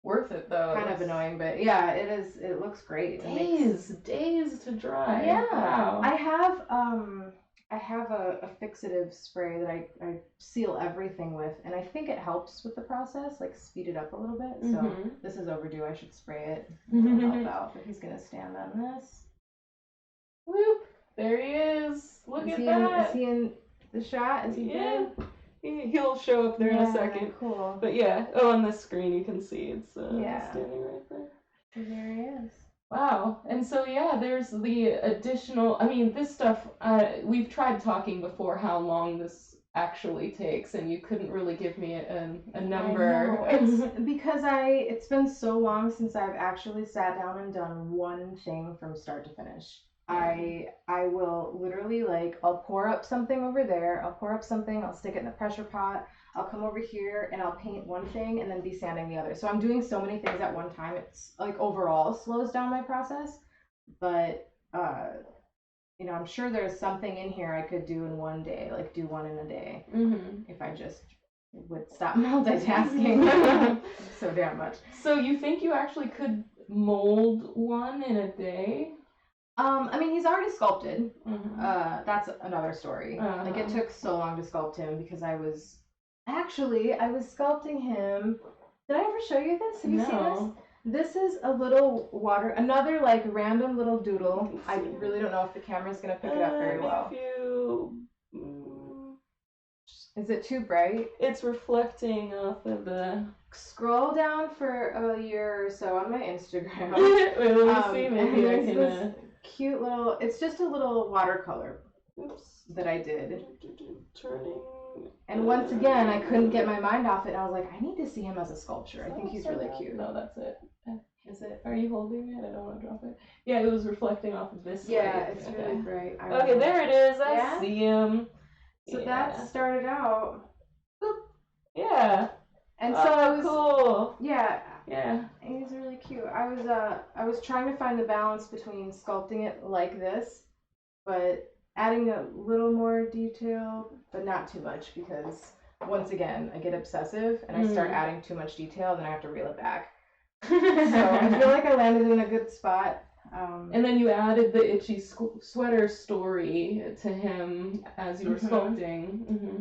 worth it though. Kind of annoying, but yeah, it is. It looks great. Days to dry. Yeah, wow. I have a fixative spray that I seal everything with, and I think it helps with the process, like speed it up a little bit. So this is overdue. I should spray it. It'll help out. But he's gonna stand on this. Whoop! There he is. Look at that. Is he in the shot? Is he good? He'll show up there in a second. Cool. But yeah, on the screen you can see it's standing right there. So there he is. Wow. And so there's the additional. I mean, this stuff. We've tried talking before how long this actually takes, and you couldn't really give me a number. I know. It's because it's been so long since I've actually sat down and done one thing from start to finish. I will literally, like, I'll pour up something over there, I'll stick it in the pressure pot, I'll come over here and I'll paint one thing and then be sanding the other. So I'm doing so many things at one time, it's like overall slows down my process, but I'm sure there's something in here I could do in one day, like do one in a day, if I just would stop multitasking so damn much. So you think you actually could mold one in a day? I mean, he's already sculpted. That's another story. Like, it took so long to sculpt him because I was sculpting him. Did I ever show you this? Have you seen this? This is a little another like random little doodle. I really don't know if the camera's gonna pick it up very well. Is it too bright? It's reflecting off of the... Scroll down for a year or so on my Instagram. Wait, let me see. Maybe I can... This cute little... It's just a little watercolor that I did. Turning... And once again, I couldn't get my mind off it. And I was like, I need to see him as a sculpture. I think he's really cute. No, that's it. Is it? Are you holding it? I don't want to drop it. Yeah, it was reflecting off of this light. It's really bright. Okay, there it is. I see him. So that started out. Boop. Yeah. And so I was cool. Yeah. Yeah. He's really cute. I was trying to find the balance between sculpting it like this, but adding a little more detail, but not too much, because once again I get obsessive and I start adding too much detail, then I have to reel it back. So I feel like I landed in a good spot. And then you added the itchy sweater story to him as you were sculpting.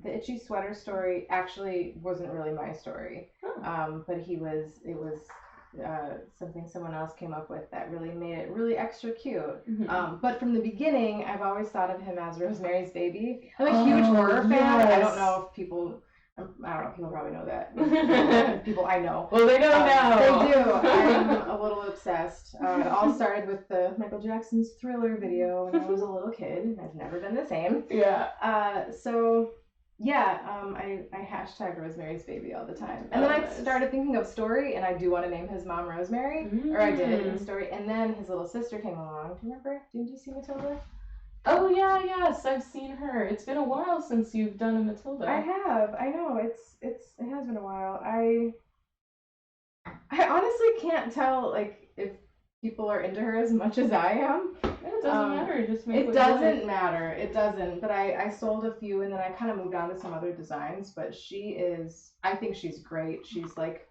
The itchy sweater story actually wasn't really my story, but it was something someone else came up with that really made it really extra cute. But from the beginning, I've always thought of him as Rosemary's Baby. I'm a huge horror fan. I don't know if people probably know that. People I know. Well, they know now. They do. I'm a little obsessed. It all started with the Michael Jackson's Thriller video when I was a little kid. I've never been the same. Yeah. I hashtag Rosemary's Baby all the time. And then I started thinking of story, and I do want to name his mom Rosemary. Or I did in story. And then his little sister came along. Do you remember? Did you see Matilda? Oh yeah, yes, I've seen her. It's been a while since you've done a Matilda. I have. I know. It has been a while. I honestly can't tell like if people are into her as much as I am. It doesn't matter. Just make it doesn't matter. It doesn't. But I sold a few and then I kind of moved on to some other designs. But I think she's great. She's like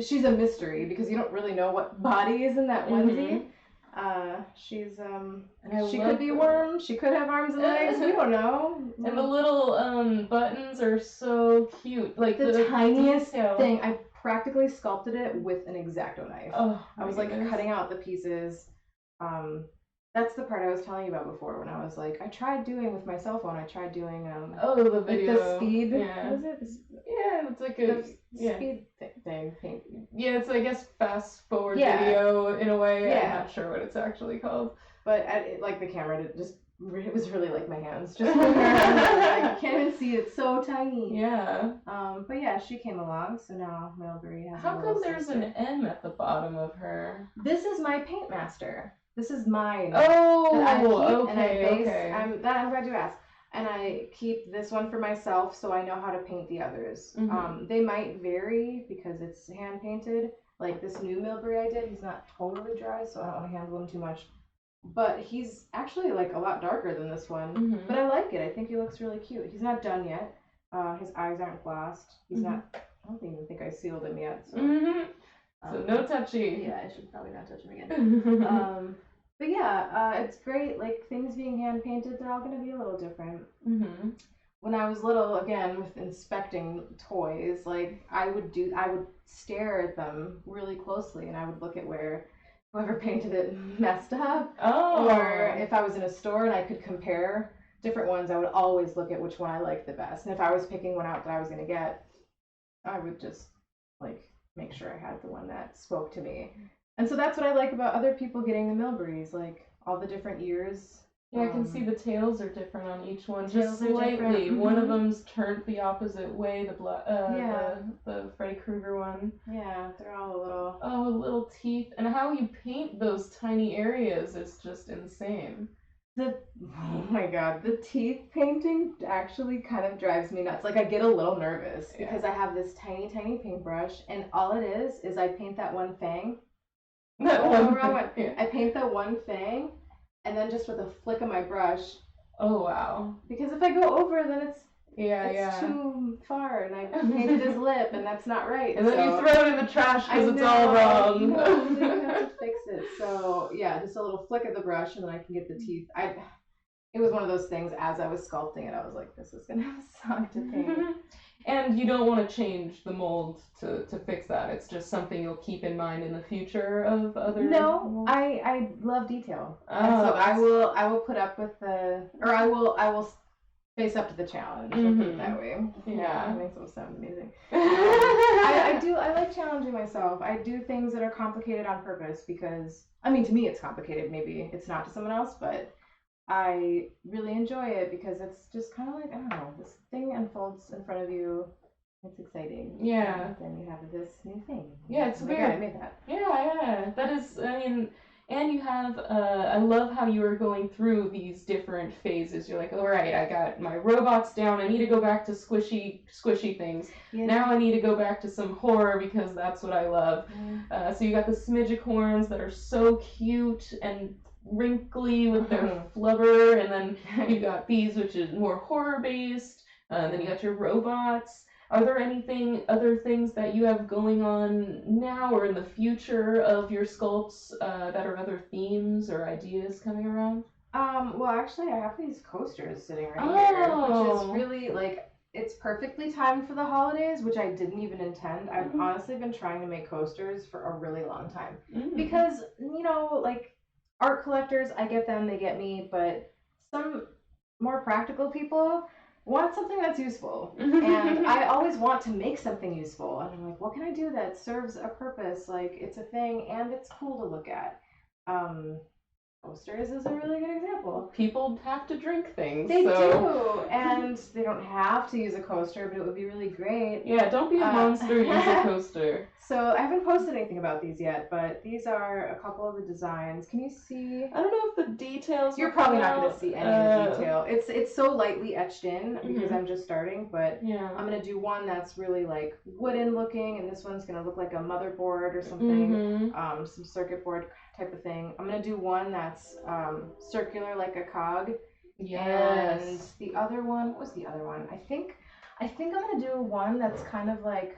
she's a mystery because you don't really know what body is in that onesie. She's she could be a worm. She could have arms and legs. We don't know. And the little buttons are so cute. Like the tiniest thing. I practically sculpted it with an X-Acto knife. Oh, I was like cutting out the pieces. That's the part I was telling you about before when I was like, I tried doing with my cell phone. I tried doing the video. Like the speed. Yeah. What is it? Yeah, it's like a speed thing. Yeah, it's I guess fast forward video in a way. Yeah. I'm not sure what it's actually called. But like the camera it was really like my hands just moving around. I can't even see, it's so tiny. Yeah. But yeah, she came along, so now Milbury has. How come there's an M at the bottom of her? This is my paint master. This is mine. Oh, that I keep, okay, and I base, okay. I'm glad you asked. And I keep this one for myself, so I know how to paint the others. Mm-hmm. They might vary because it's hand painted. Like this new Milbury I did, he's not totally dry, so I don't want to handle him too much. But he's actually like a lot darker than this one. Mm-hmm. But I like it. I think he looks really cute. He's not done yet. His eyes aren't glassed. He's not. I don't even think I sealed him yet. So, so no touching. Yeah, I should probably not touch him again. But yeah, it's great. Like things being hand painted, they're all going to be a little different. When I was little, again with inspecting toys, like I would stare at them really closely, and I would look at where whoever painted it messed up. Oh. Or if I was in a store and I could compare different ones, I would always look at which one I liked the best. And if I was picking one out that I was going to get, I would just like make sure I had the one that spoke to me. And so that's what I like about other people getting the Milburys, like all the different years. Yeah, I can see the tails are different on each one, just Tails are slightly. different. One of them's turned the opposite way. The Freddy Krueger one. Yeah, they're all little teeth, and how you paint those tiny areas is just insane. Oh my god, the teeth painting actually kind of drives me nuts. Like I get a little nervous because I have this tiny paintbrush, and all it is I paint that one fang. I paint that one fang, and then just with a flick of my brush. Oh wow! Because if I go over, then it's it's too far, and I painted his lip, and that's not right. And then you throw it in the trash because it's all wrong. No, then you have to fix it. So yeah, just a little flick of the brush, and then I can get the teeth. It was one of those things. As I was sculpting it, I was like, "This is gonna suck to paint." And you don't want to change the mold to fix that. It's just something you'll keep in mind in the future of other. No, molds. I love detail, and so I will put up with I will face up to the challenge. I'll put it that way. Yeah, it makes them sound amazing. I like challenging myself. I do things that are complicated on purpose because to me it's complicated. Maybe it's not to someone else, but I really enjoy it because it's just kind of like, I don't know, this thing unfolds in front of you. It's exciting. Yeah. And then you have this new thing. Yeah, it's weird. God, I made that. Yeah. That is, and you have, I love how you are going through these different phases. You're like, all right, I got my robots down. I need to go back to squishy things. Yeah. Now I need to go back to some horror because that's what I love. So you got the Smidgicorns that are so cute and wrinkly with their flubber, and then you've got these which is more horror based, then you got your robots. Are there other things that you have going on now or in the future of your sculpts that are other themes or ideas coming around? Well actually I have these coasters sitting right here, which is really like, it's perfectly timed for the holidays, which I didn't even intend. I've honestly been trying to make coasters for a really long time because like art collectors, I get them, they get me, but some more practical people want something that's useful. And I always want to make something useful. And I'm like, what can I do that serves a purpose? Like, it's a thing and it's cool to look at. Coasters is a really good example. People have to drink things. They do, and they don't have to use a coaster, but it would be really great. Yeah, don't be a monster, use a coaster. So I haven't posted anything about these yet, but these are a couple of the designs. Can you see? I don't know if the details. You're probably not going to see any of the detail. It's so lightly etched in because I'm just starting, but I'm going to do one that's really like wooden looking, and this one's going to look like a motherboard or something, some circuit board type of thing. I'm going to do one that's circular like a cog. Yes. And the other one, what was the other one? I think I'm going to do one that's kind of like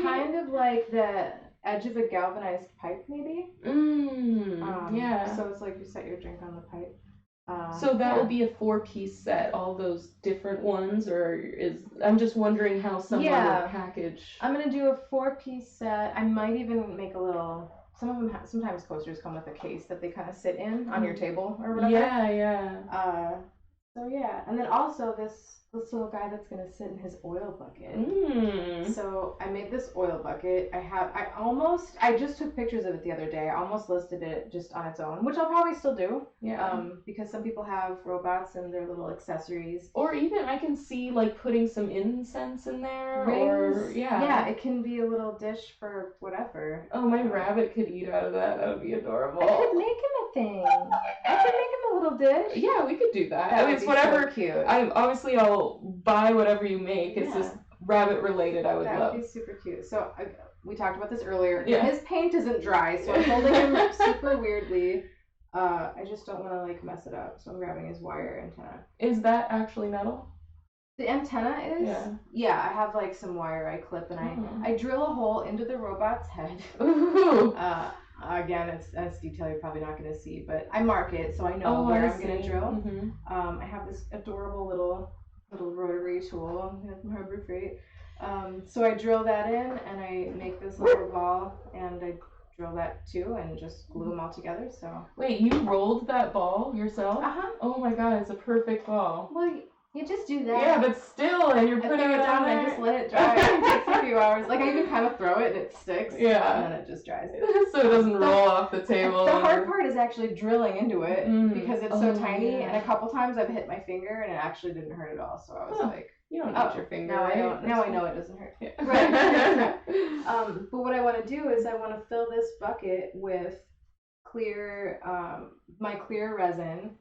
kind of like the edge of a galvanized pipe, maybe. Yeah. So it's like you set your drink on the pipe. So that will be a 4-piece set, all those different ones, or I'm just wondering how someone would package. I'm gonna do a 4-piece set. I might even make a little. Some of them sometimes coasters come with a case that they kind of sit in on your table or whatever. Yeah. So yeah, and then also this little guy that's gonna sit in his oil bucket. So I made this oil bucket. I just took pictures of it the other day. I almost listed it just on its own, which I'll probably still do. Yeah. Because some people have robots and their little accessories. Or even I can see like putting some incense in there. Rings. Or yeah. Yeah, it can be a little dish for whatever. Oh, my rabbit could eat out of that. That would be adorable. I could make him a thing. I could make him a little dish. Yeah, we could do that. That would be whatever. So cute. I'll buy whatever you make. It's just rabbit related. I would love. That would be super cute. So we talked about this earlier. Yeah. His paint isn't dry, so I'm holding him super weirdly. I just don't want to like mess it up, so I'm grabbing his wire antenna. Is that actually metal? The antenna is? Yeah, I have like some wire I clip and I drill a hole into the robot's head. Ooh. Again, it's detail you're probably not going to see, but I mark it so I know where I'm going to drill. I have this adorable little rotary tool from Harbor Freight. So I drill that in and I make this little ball and I drill that too and just glue them all together. So wait, you rolled that ball yourself? Oh my god, it's a perfect ball. Well, you just do that. Yeah, but still, and you're putting it down there. I just let it dry. It takes a few hours. Like I even kind of throw it and it sticks. Yeah. And then it just dries. So it doesn't roll off the table. The hard part is actually drilling into it because it's so tiny. And a couple times I've hit my finger and it actually didn't hurt at all. So I was like, you don't hit your finger. Now I know it doesn't hurt. Yeah. Right. But what I want to do is I want to fill this bucket with clear, my clear resin.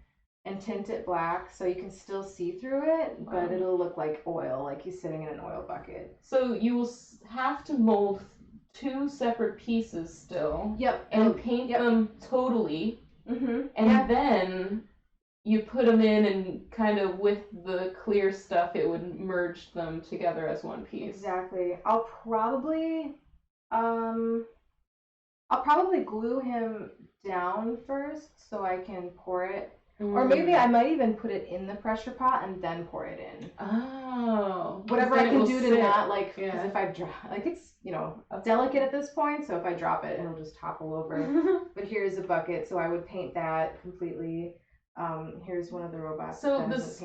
And tint it black so you can still see through it, but it'll look like oil, like he's sitting in an oil bucket. So you will have to mold 2 separate pieces still. Yep. And paint them totally. And then you put them in and kind of with the clear stuff, it would merge them together as one piece. Exactly. I'll probably glue him down first so I can pour it. Or maybe I might even put it in the pressure pot and then pour it in. Oh. Whatever I can do to not like, because if I drop, like it's, delicate at this point, so if I drop it, it'll just topple over. But here's a bucket, so I would paint that completely. Here's one of the robots. So this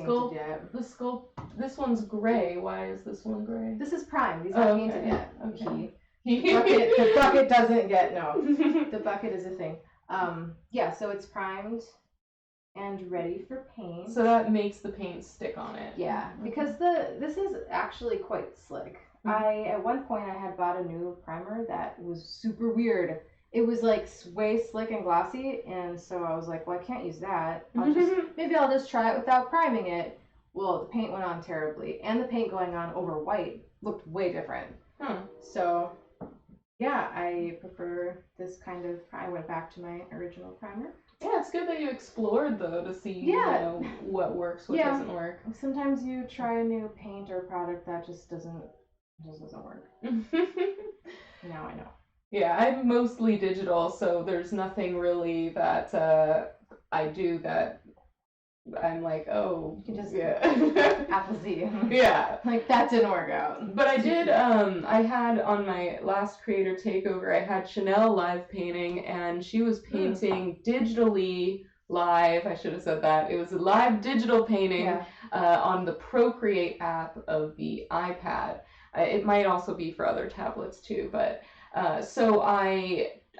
one's gray. Why is this one gray? This is primed. He's not painted yet. Okay. The bucket doesn't get, the bucket is a thing. So it's primed and ready for paint. So that makes the paint stick on it. Yeah, because this is actually quite slick. At one point I had bought a new primer that was super weird. It was like way slick and glossy, and so I was like, well, I can't use that. Maybe I'll just try it without priming it. Well, the paint went on terribly, and the paint going on over white looked way different. So yeah, I prefer this kind of. I went back to my original primer. Yeah, it's good that you explored though to see what works, what doesn't work. Sometimes you try a new paint or product that just doesn't work. Now I know. Yeah, I'm mostly digital, so there's nothing really that I do that I'm like, oh, you can just Apple Z. Yeah, like that didn't work out. But I did. I had on my last creator takeover, I had Chanel live painting, and she was painting digitally live. I should have said that. It was a live digital painting on the Procreate app of the iPad. It might also be for other tablets too, but so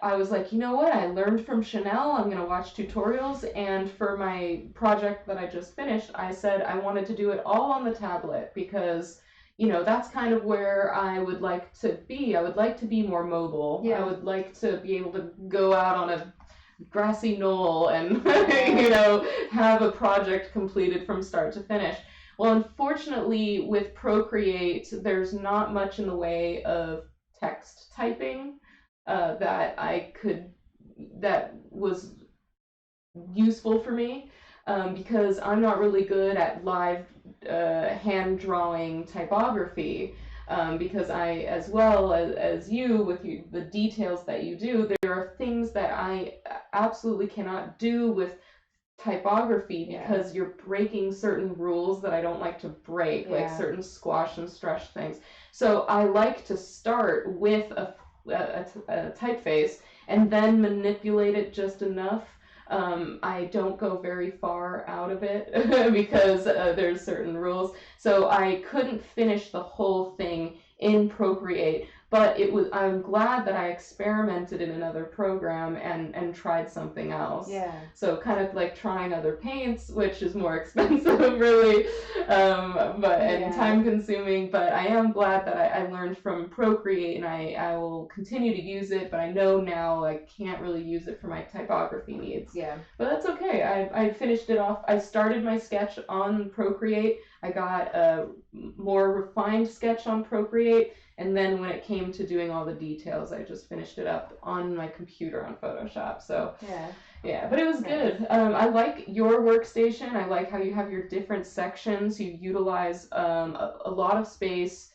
I was like, you know what? I learned from Chanel. I'm going to watch tutorials. And for my project that I just finished, I said I wanted to do it all on the tablet because, that's kind of where I would like to be. I would like to be more mobile. I would like to be able to go out on a grassy knoll and, have a project completed from start to finish. Well, unfortunately, with Procreate, there's not much in the way of text typing. That was useful for me because I'm not really good at live hand drawing typography. because I, as well as you, with the details that you do, there are things that I absolutely cannot do with typography because you're breaking certain rules that I don't like to break, like certain squash and stretch things. So I like to start with a typeface and then manipulate it just enough. I don't go very far out of it because there's certain rules. So I couldn't finish the whole thing in Procreate, but I'm glad that I experimented in another program and tried something else. Yeah. So kind of like trying other paints, which is more expensive really, and time consuming, but I am glad that I learned from Procreate, and I will continue to use it, but I know now I can't really use it for my typography needs. Yeah. But that's okay. I finished it off. I started my sketch on Procreate. I got a more refined sketch on Procreate, and then when it came to doing all the details, I just finished it up on my computer on Photoshop. So yeah, but it was good. I like your workstation. I like how you have your different sections. You utilize a lot of space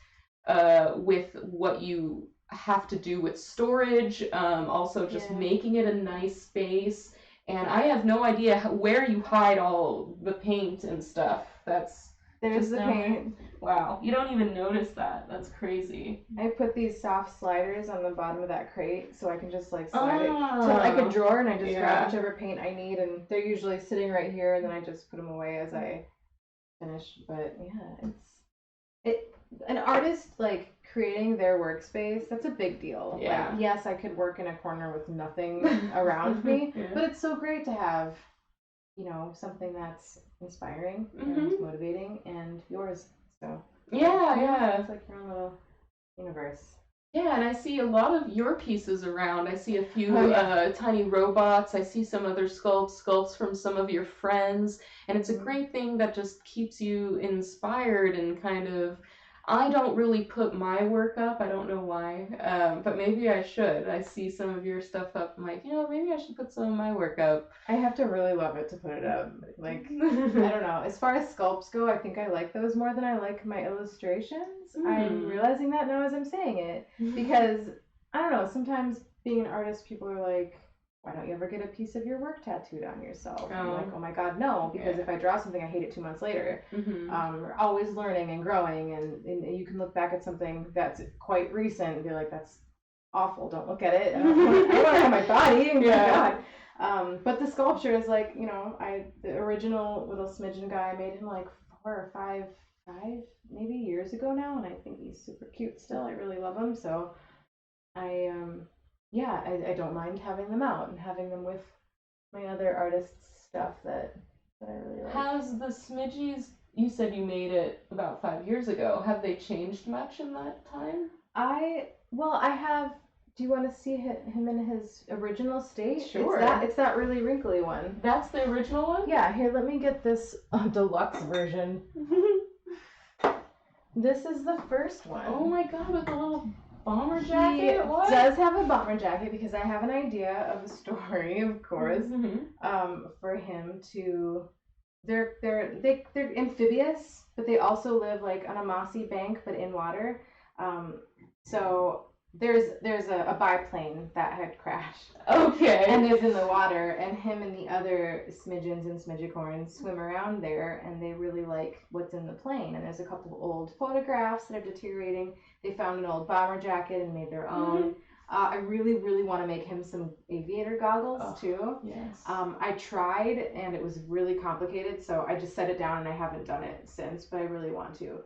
with what you have to do with storage, also just making it a nice space. And I have no idea where you hide all the paint and stuff. There's the paint. Wow, you don't even notice that. That's crazy. I put these soft sliders on the bottom of that crate so I can just like slide it to like a drawer, and I just grab whichever paint I need, and they're usually sitting right here, and then I just put them away as I finish. But yeah, an artist like creating their workspace, that's a big deal. Yeah. Like, yes, I could work in a corner with nothing around me, but it's so great to have, something that's inspiring and motivating, and yours. So yeah, it's like your own little universe. Yeah, and I see a lot of your pieces around. I see a few tiny robots. I see some other sculpts from some of your friends, and it's a great thing that just keeps you inspired and kind of. I don't really put my work up. I don't know why, but maybe I should. I see some of your stuff up. I'm like, maybe I should put some of my work up. I have to really love it to put it up. Like, I don't know. As far as sculpts go, I think I like those more than I like my illustrations. I'm realizing that now as I'm saying it. Because, I don't know, sometimes being an artist, people are like, why don't you ever get a piece of your work tattooed on yourself? I'm like, oh my God, no, because if I draw something, I hate it 2 months later. We're always learning and growing, and you can look back at something that's quite recent and be like, that's awful, don't look at it. I don't want to have my body. Oh my God. But the sculpture is like, the original little smidgen guy, I made him like 4 or 5 maybe years ago now, and I think he's super cute still. I really love him, so I don't mind having them out and having them with my other artists' stuff that I really like. How's the smidgies? You said you made it about 5 years ago. Have they changed much in that time? I have. Do you want to see him in his original state? Sure. It's that really wrinkly one. That's the original one? Yeah, here, let me get this deluxe version. This is the first one. Oh my God, with the little bomber jacket? He does have a bomber jacket because I have an idea of a story, of course, for him to. They're amphibious, but they also live like on a mossy bank, but in water. So there's a biplane that had crashed. Okay. And is in the water, and him and the other smidgens and smidgicorns swim around there, and they really like what's in the plane. And there's a couple of old photographs that are deteriorating. They found an old bomber jacket and made their own. I really, really want to make him some aviator goggles too. Yes. I tried, and it was really complicated, so I just set it down, and I haven't done it since, but I really want to.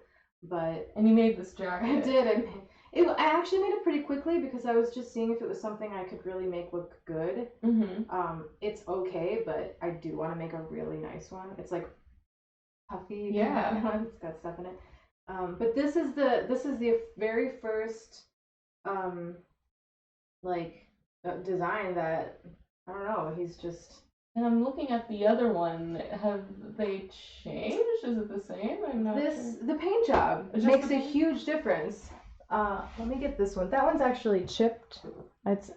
And you made this jacket. I did. I actually made it pretty quickly because I was just seeing if it was something I could really make look good. It's okay, but I do want to make a really nice one. It's like puffy. Yeah. It's got stuff in it. But this is the very first design that, I don't know, he's just. And I'm looking at the other one. Have they changed? Is it the same? I'm not sure. The paint job makes a huge difference. Let me get this one. That one's actually chipped. It's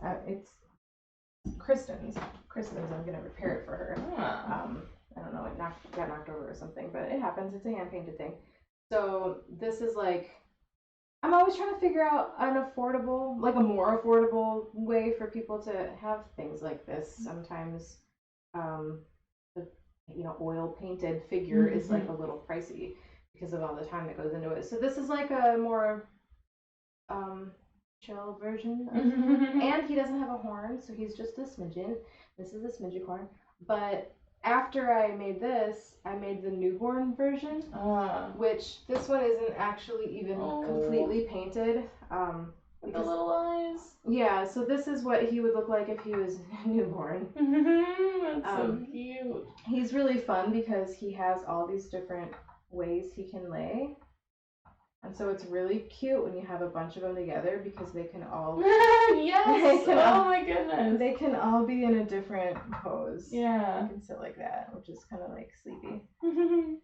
Kristen's. I'm gonna repair it for her. I don't know, it got knocked over or something, but it happens. It's a hand painted thing. So this is like, I'm was trying to figure out an affordable, like a more affordable way for people to have things like this. Sometimes, the oil painted figure is like a little pricey because of all the time that goes into it. So this is like a more chill version of him. And he doesn't have a horn, so he's just a smidgen. This is a smidgicorn. But after I made this, I made the newborn version, which this one isn't actually even completely painted. With the little eyes. Yeah, so this is what he would look like if he was newborn. That's so cute. He's really fun because he has all these different ways he can lay. And so it's really cute when you have a bunch of them together because they can all... Yes! Oh my goodness! They can all be in a different pose. Yeah. You can sit like that, which is kind of like sleepy.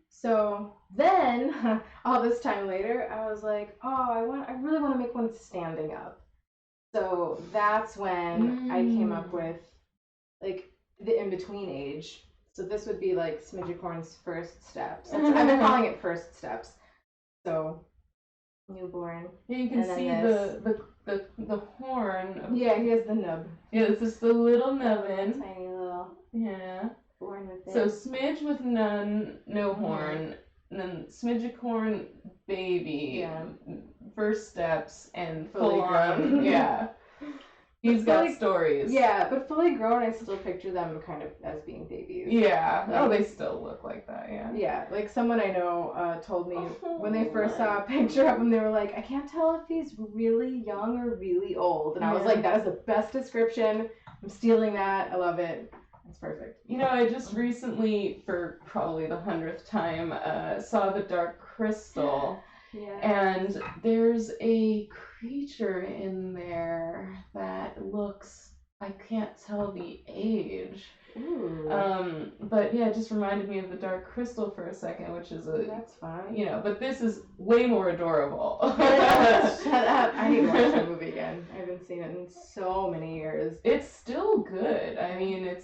So then, all this time later, I was like, oh, I really want to make one standing up. So that's when I came up with like the in-between age. So this would be like Smidgicorn's first steps. I've been calling it first steps. So newborn. Yeah, you can see the horn. Yeah, he has the nub. Yeah, it's just the little nubbin. Tiny little. Yeah. Born with it. So Smidge with no horn, and then Smidgicorn baby, first steps, and full on. Yeah. He's got stories. Yeah, but fully grown, I still picture them kind of as being babies. Yeah. Oh, they still look like that, yeah. Yeah, like someone I know told me when they first saw a picture of him, they were like, I can't tell if he's really young or really old. And I was like, that is the best description. I'm stealing that. I love it. It's perfect. You know, I just recently, for probably the 100th time, saw the Dark Crystal. Yeah. And there's a creature in there that looks, I can't tell the age. Ooh. But yeah, it just reminded me of the Dark Crystal for a second, which is that's fun. You know, but this is way more adorable. Shut up. I need to watch that movie again. I haven't seen it in so many years. It's still good. I mean,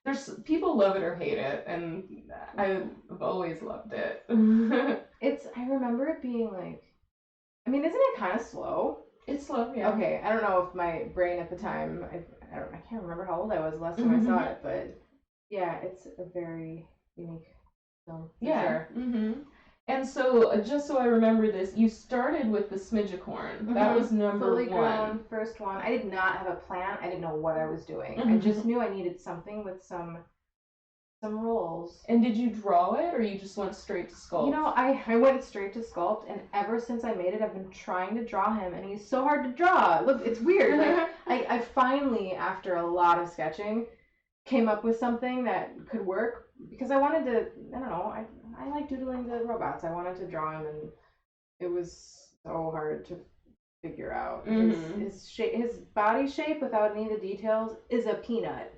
there's people love it or hate it, and I've always loved it. I remember it being like, I mean, isn't it kind of slow? It's slow, yeah. Okay, I don't know if my brain at the time, I can't remember how old I was the last time I saw it, but yeah, it's a very unique film. Sure. And so, just so I remember this, you started with the Smidgicorn. That was number Fully one. Grown, first one. I did not have a plan. I didn't know what I was doing. I just knew I needed something with some rolls. And did you draw it, or you just went straight to sculpt? You know, I went straight to sculpt, and ever since I made it, I've been trying to draw him, and he's so hard to draw. Look, it's weird. Like, I finally, after a lot of sketching, came up with something that could work, because I wanted to, I don't know, I like doodling the robots. I wanted to draw him, and it was so hard to figure out. His body shape, without any of the details, is a peanut.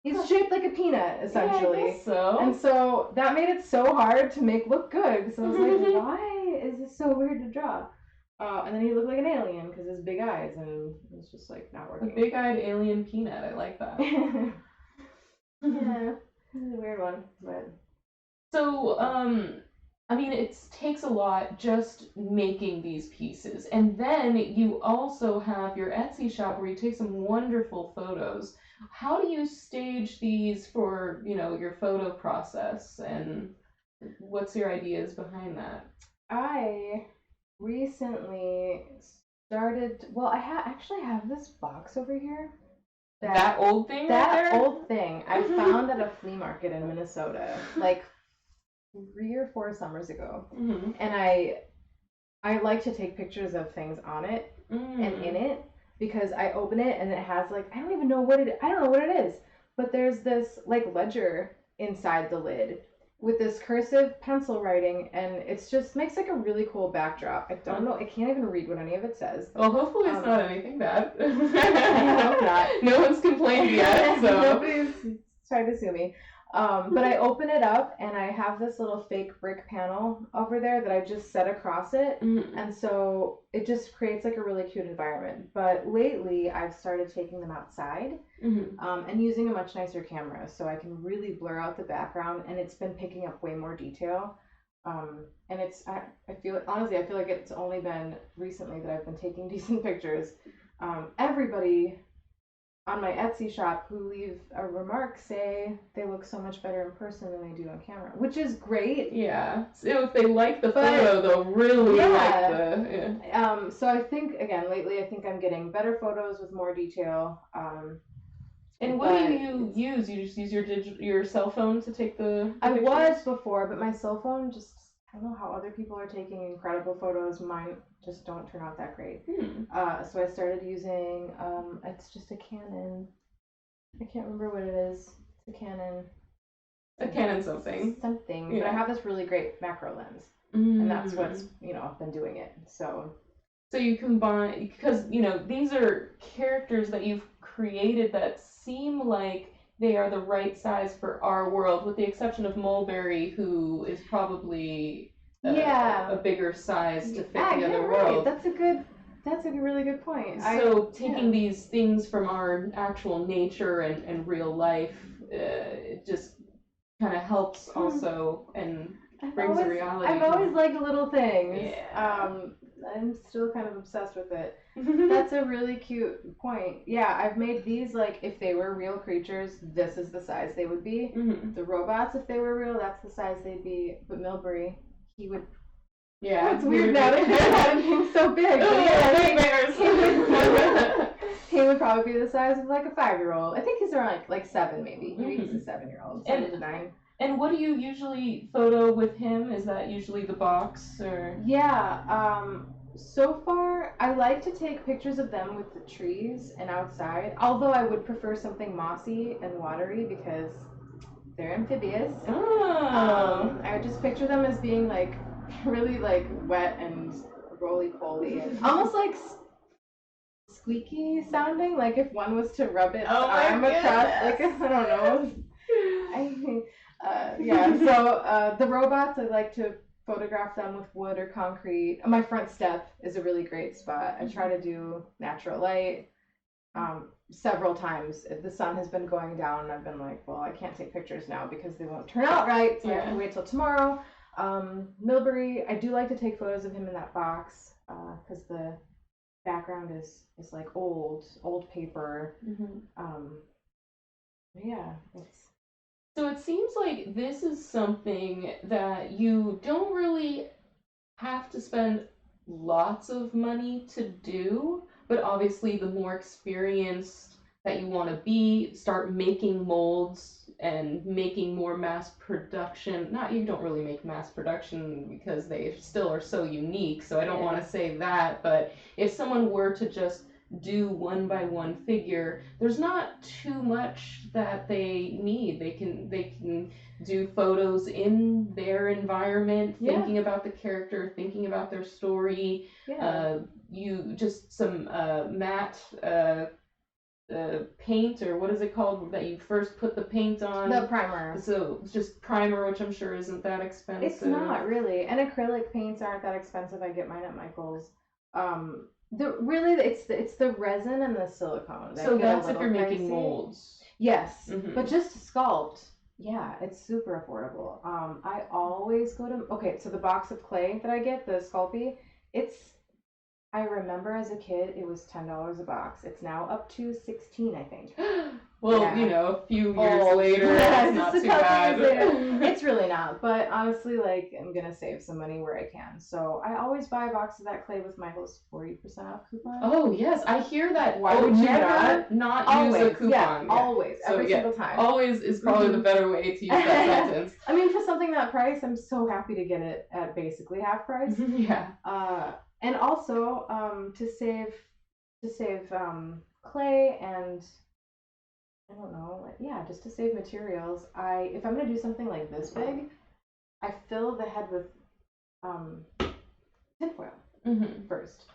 He's shaped like a peanut, essentially. Yeah, I guess so. And so that made it so hard to make look good. So I was like, why is this so weird to draw? And then he looked like an alien because his big eyes, and it was just like not working. A big-eyed alien peanut. I like that. Yeah, it's a weird one, but. So, I mean, it takes a lot just making these pieces. And then you also have your Etsy shop where you take some wonderful photos. How do you stage these for, your photo process? And what's your ideas behind that? I recently started, well, I actually have this box over here. That old thing? That old thing I found at a flea market in Minnesota, like 3 or 4 summers ago. And I like to take pictures of things on it and in it, because I open it and it has like, I don't know what it is, but there's this like ledger inside the lid with this cursive pencil writing, and it's just makes like a really cool backdrop. I don't know, I can't even read what any of it says. Well, hopefully it's not anything bad. I hope not. No one's complained yet, so. Nobody's tried to sue me. But I open it up, and I have this little fake brick panel over there that I just set across it, and so it just creates like a really cute environment. But lately, I've started taking them outside and using a much nicer camera, so I can really blur out the background, and it's been picking up way more detail. And I feel honestly, I feel like it's only been recently that I've been taking decent pictures. Everybody on my Etsy shop who leave a remark say they look so much better in person than they do on camera, which is great. Yeah. So if they like the photo, they'll really like the. Yeah. So I think again lately, I think I'm getting better photos with more detail. And what do you use? You just use your cell phone to take the I pictures? was before, but my cell phone just, I don't know how other people are taking incredible photos. Mine just don't turn out that great. So I started using, it's just a Canon. I can't remember what it is. It's a Canon. A Canon something. Something. Yeah. But I have this really great macro lens. And that's what's, I've been doing it. So you combine, because, these are characters that you've created that seem like they are the right size for our world, with the exception of Mulberry, who is probably a bigger size to fit the other world. That's a really good point. So taking these things from our actual nature and real life, it just kind of helps also and brings a reality. I've always liked little things. Yeah. I'm still kind of obsessed with it. That's a really cute point. Yeah, I've made these like if they were real creatures, this is the size they would be. The robots, if they were real, that's the size they'd be. But Milbury, he would. Yeah, it's weird now to hear about him so big. He would probably be the size of like a 5-year-old. I think he's around like 7 maybe. Maybe he's a 7-year-old, 7 to 9. And what do you usually photo with him? Is that usually the box or? Yeah, so far I like to take pictures of them with the trees and outside, although I would prefer something mossy and watery because they're amphibious. I would just picture them as being like really like wet and roly-poly and almost like squeaky sounding, like if one was to rub its arm across, like I don't know. So the robots, I like to photograph them with wood or concrete. My front step is a really great spot. I try to do natural light. Several times the sun has been going down and I've been like, well, I can't take pictures now because they won't turn out right, so I have to wait till tomorrow. Milbury, I do like to take photos of him in that box because the background is like old paper. So it seems like this is something that you don't really have to spend lots of money to do, but obviously the more experienced that you want to be, start making molds and making more mass production. You don't really make mass production because they still are so unique, so I don't want to say that, but if someone were to just do 1-by-1 figure, there's not too much that they need. They can do photos in their environment, thinking about the character, thinking about their story. You just some matte paint, or what is it called that you first put the paint on? The primer. So just primer, which I'm sure isn't that expensive. It's not really, and acrylic paints aren't that expensive. I get mine at Michael's. It's the resin and the silicone. So that's if you're making molds. Yes, but just to sculpt, it's super affordable. I always go to so the box of clay that I get, the Sculpey, I remember as a kid it was $10 a box. It's now up to $16, I think. Well, a few years later, it's not too bad. It's really not, but honestly, like, I'm gonna save some money where I can. So I always buy a box of that clay with Michael's 40% off coupon. Oh yes, I hear that. Why would you not always use a coupon? Yeah, always, every single time. Always is probably the better way to use that sentence. I mean, for something that price, I'm so happy to get it at basically half price. And also to save clay and I don't know, just to save materials. If I'm gonna do something like this big, I fill the head with tinfoil first.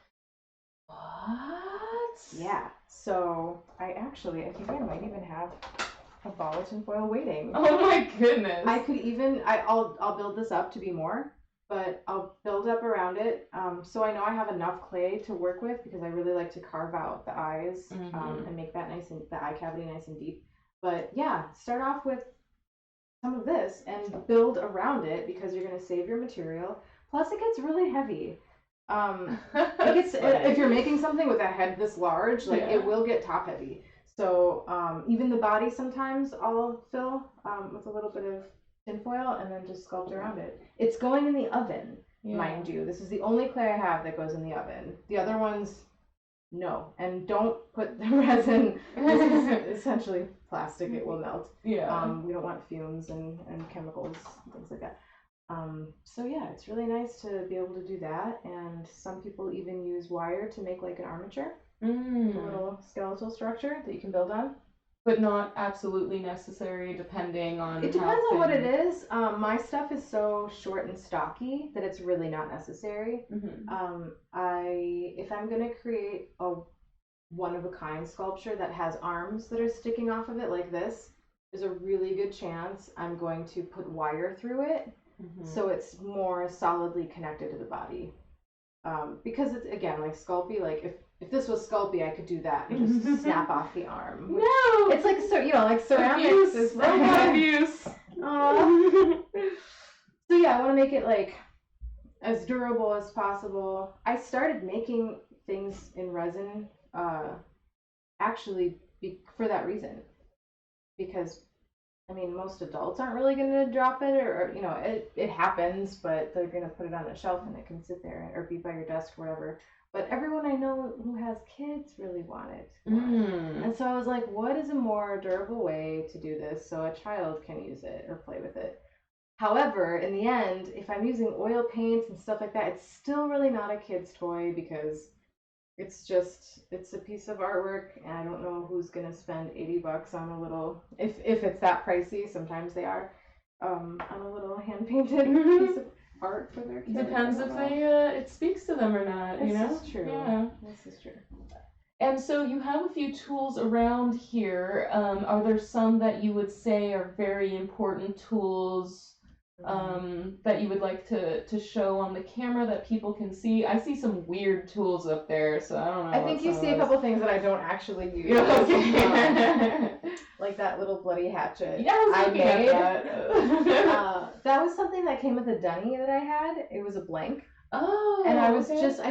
What? Yeah. So I think I might even have a ball of tinfoil waiting. Oh my goodness. I could even I'll build this up to be more, but I'll build up around it. So I know I have enough clay to work with because I really like to carve out the eyes and make that the eye cavity nice and deep. But start off with some of this and build around it because you're going to save your material. Plus, it gets really heavy. It gets, if you're making something with a head this large, like it will get top heavy. So even the body sometimes I'll fill with a little bit of tinfoil and then just sculpt around it. It's going in the oven, mind you. This is the only clay I have that goes in the oven. The other ones, no. And don't put the resin. This is essentially plastic. It will melt. Yeah. We don't want fumes and chemicals and things like that. So yeah, it's really nice to be able to do that. And some people even use wire to make like an armature, a little skeletal structure that you can build on. But not absolutely necessary, depending on. It depends on what it is. My stuff is so short and stocky that it's really not necessary. If I'm gonna create a one-of-a-kind sculpture that has arms that are sticking off of it like this, there's a really good chance I'm going to put wire through it, so it's more solidly connected to the body. Because it's, again, like Sculpey, like if this was Sculpey, I could do that and just snap off the arm. No! It's like, so, you know, like ceramics is abuse. So yeah, I want to make it like as durable as possible. I started making things in resin actually for that reason, because I mean, most adults aren't really going to drop it, or you know, it happens, but they're going to put it on a shelf and it can sit there or be by your desk or whatever. But everyone I know who has kids really want it. And so I was like, what is a more durable way to do this so a child can use it or play with it? However, in the end, if I'm using oil paints and stuff like that, it's still really not a kid's toy, because it's a piece of artwork, and I don't know who's gonna spend $80 on a little, if it's that pricey, sometimes they are, on a little hand painted piece of art for their kids. Depends if it speaks to them or not, you know? This is true. Yeah. This is true. And so you have a few tools around here. Are there some that you would say are very important tools that you would like to show on the camera that people can see? I see some weird tools up there, so I don't know. I think you see a couple things that I don't actually use. Okay. Like that little bloody hatchet. Yeah, I made that. That was something that came with a dunny that I had. It was a blank. Oh. And I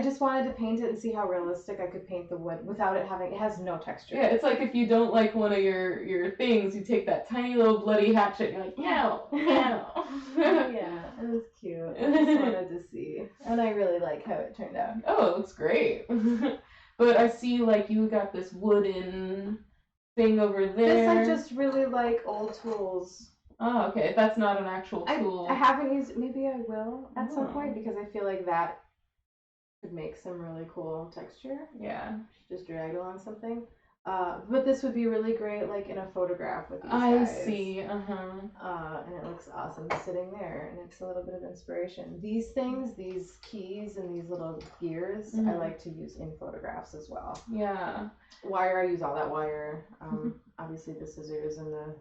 just wanted to paint it and see how realistic I could paint the wood without it has no texture. Yeah, it's like if you don't like one of your things, you take that tiny little bloody hatchet and you're like, no. Yeah, it was cute. I just wanted to see. And I really like how it turned out. Oh, it looks great. But I see like you got this wooden thing over there. This, I just really like old tools. Oh, okay. That's not an actual tool. I haven't used it. Maybe I will at some point, because I feel like that could make some really cool texture. Yeah. Just drag it on something. But this would be really great, like in a photograph with these guys. I see. And it looks awesome sitting there, and it's a little bit of inspiration. These things, these keys and these little gears, I like to use in photographs as well. Yeah. Wire, I use all that wire. Obviously the scissors and the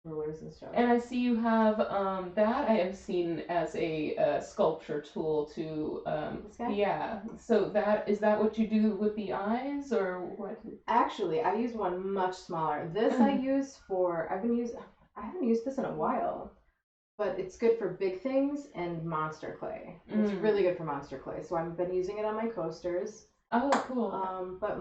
rulers and stuff. And I see you have that I have seen as a sculpture tool to This guy? Yeah. So is that what you do with the eyes, or what? Actually, I use one much smaller. This I use for I haven't used this in a while, but it's good for big things and monster clay. It's really good for monster clay. So I've been using it on my coasters. Oh, cool. But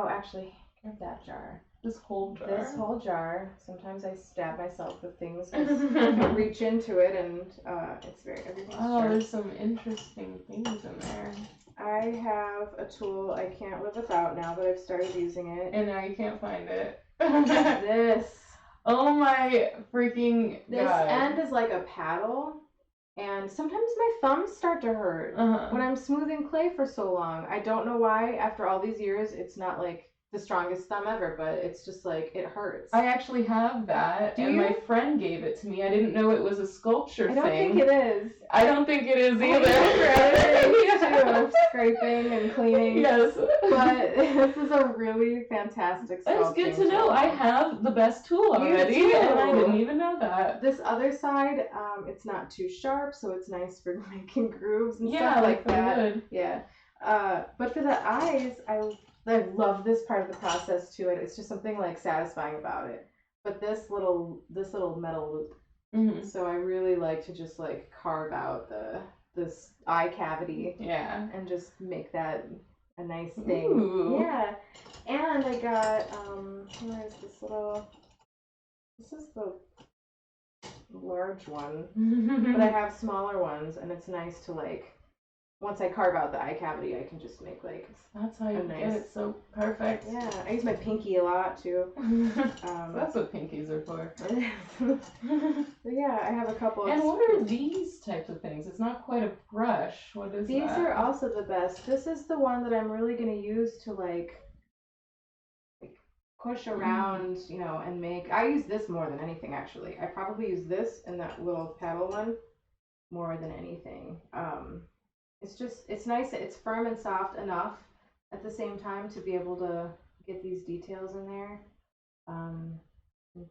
actually, grab that jar. This whole jar. This whole jar. Sometimes I stab myself with things because I can reach into it, and everything's sharp. There's some interesting things in there. I have a tool I can't live without now that I've started using it. And now you can't find it. This. Oh my freaking God. This end is like a paddle, and sometimes my thumbs start to hurt when I'm smoothing clay for so long. I don't know why. After all these years, it's not like the strongest thumb ever, but it's just like it hurts. I actually have that, my friend gave it to me. I didn't know it was a sculpture thing. I don't think it is. I don't think it is either. Scraping and cleaning. Yes. But this is a really fantastic sculpting. That's good to know. I have the best tool already, and I didn't even know that. This other side, it's not too sharp, so it's nice for making grooves and stuff stuff like that. Good. Yeah. But for the eyes, I love this part of the process too. It's just something like satisfying about it. but this little metal loop. Mm-hmm. So I really like to just like carve out this eye cavity. Yeah. And just make that a nice thing. Ooh. Yeah. And I got where's this little? This is the large one, but I have smaller ones, and it's nice to like. Once I carve out the eye cavity, I can just make like. That's how you get it so perfect. Yeah, I use my pinky a lot too. That's what pinkies are for. But yeah, I have a couple. And what are these types of things? It's not quite a brush. What is these that? These are also the best. This is the one that I'm really gonna use to like push around, you know, and make. I use this more than anything actually. I probably use this and that little paddle one more than anything. It's nice. It's firm and soft enough at the same time to be able to get these details in there. And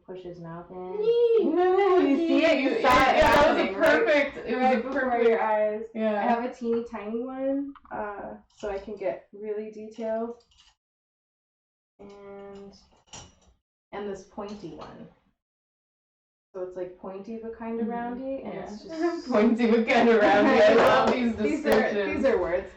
push his mouth in. You see it? You saw it. Yeah, that was a perfect. Right, it was right before your eyes. Yeah. I have a teeny tiny one, so I can get really detailed. And this pointy one. So it's like pointy but kind of roundy, and it's just pointy but kind of roundy. I love these descriptions. These are words.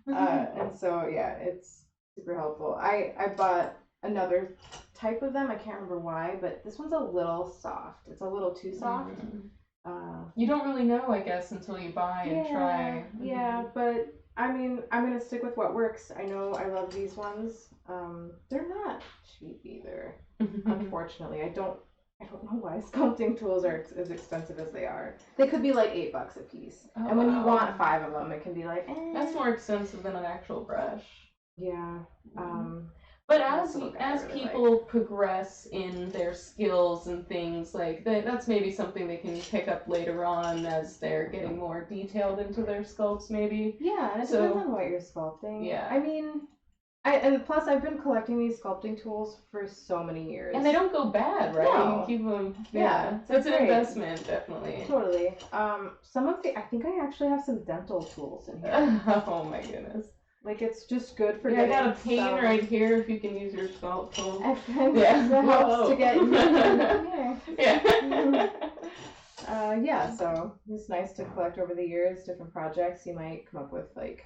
And so yeah, it's super helpful. I bought another type of them. I can't remember why, but this one's a little soft. It's a little too soft. You don't really know, I guess, until you buy and try. Yeah, but I mean, I'm gonna stick with what works. I know I love these ones. They're not cheap either. Unfortunately, I don't know why sculpting tools are as expensive as they are. They could be like $8 a piece. Oh, and when you want 5 of them, it can be like, That's more expensive than an actual brush. Yeah. But as people progress in their skills and things like that, that's maybe something they can pick up later on as they're getting more detailed into their sculpts, maybe. Yeah, and it depends on what you're sculpting. Yeah. I mean, and plus I've been collecting these sculpting tools for so many years. And they don't go bad, right? No. You can keep them. Yeah. So it's an investment, definitely. Totally. Some of the, I think I actually have some dental tools in here. Oh my goodness. Like, it's just good for getting I got a pane right here if you can use your sculpt tool. Yeah. That helps to get yeah, so it's nice to collect over the years, different projects. You might come up with like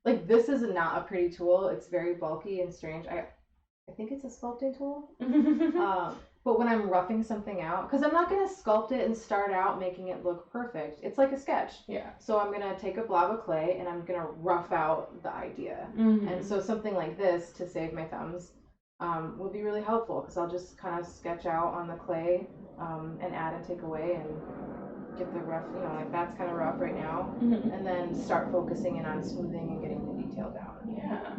this is not a pretty tool. It's very bulky and strange. I think it's a sculpting tool. But when I'm roughing something out, because I'm not going to sculpt it and start out making it look perfect. It's like a sketch. Yeah. So I'm going to take a blob of clay and I'm going to rough out the idea. And so something like this, to save my thumbs, will be really helpful, because I'll just kind of sketch out on the clay and add and take away and get the rough, you know, like that's kind of rough right now. And then start focusing in on smoothing and getting the detail down. Yeah.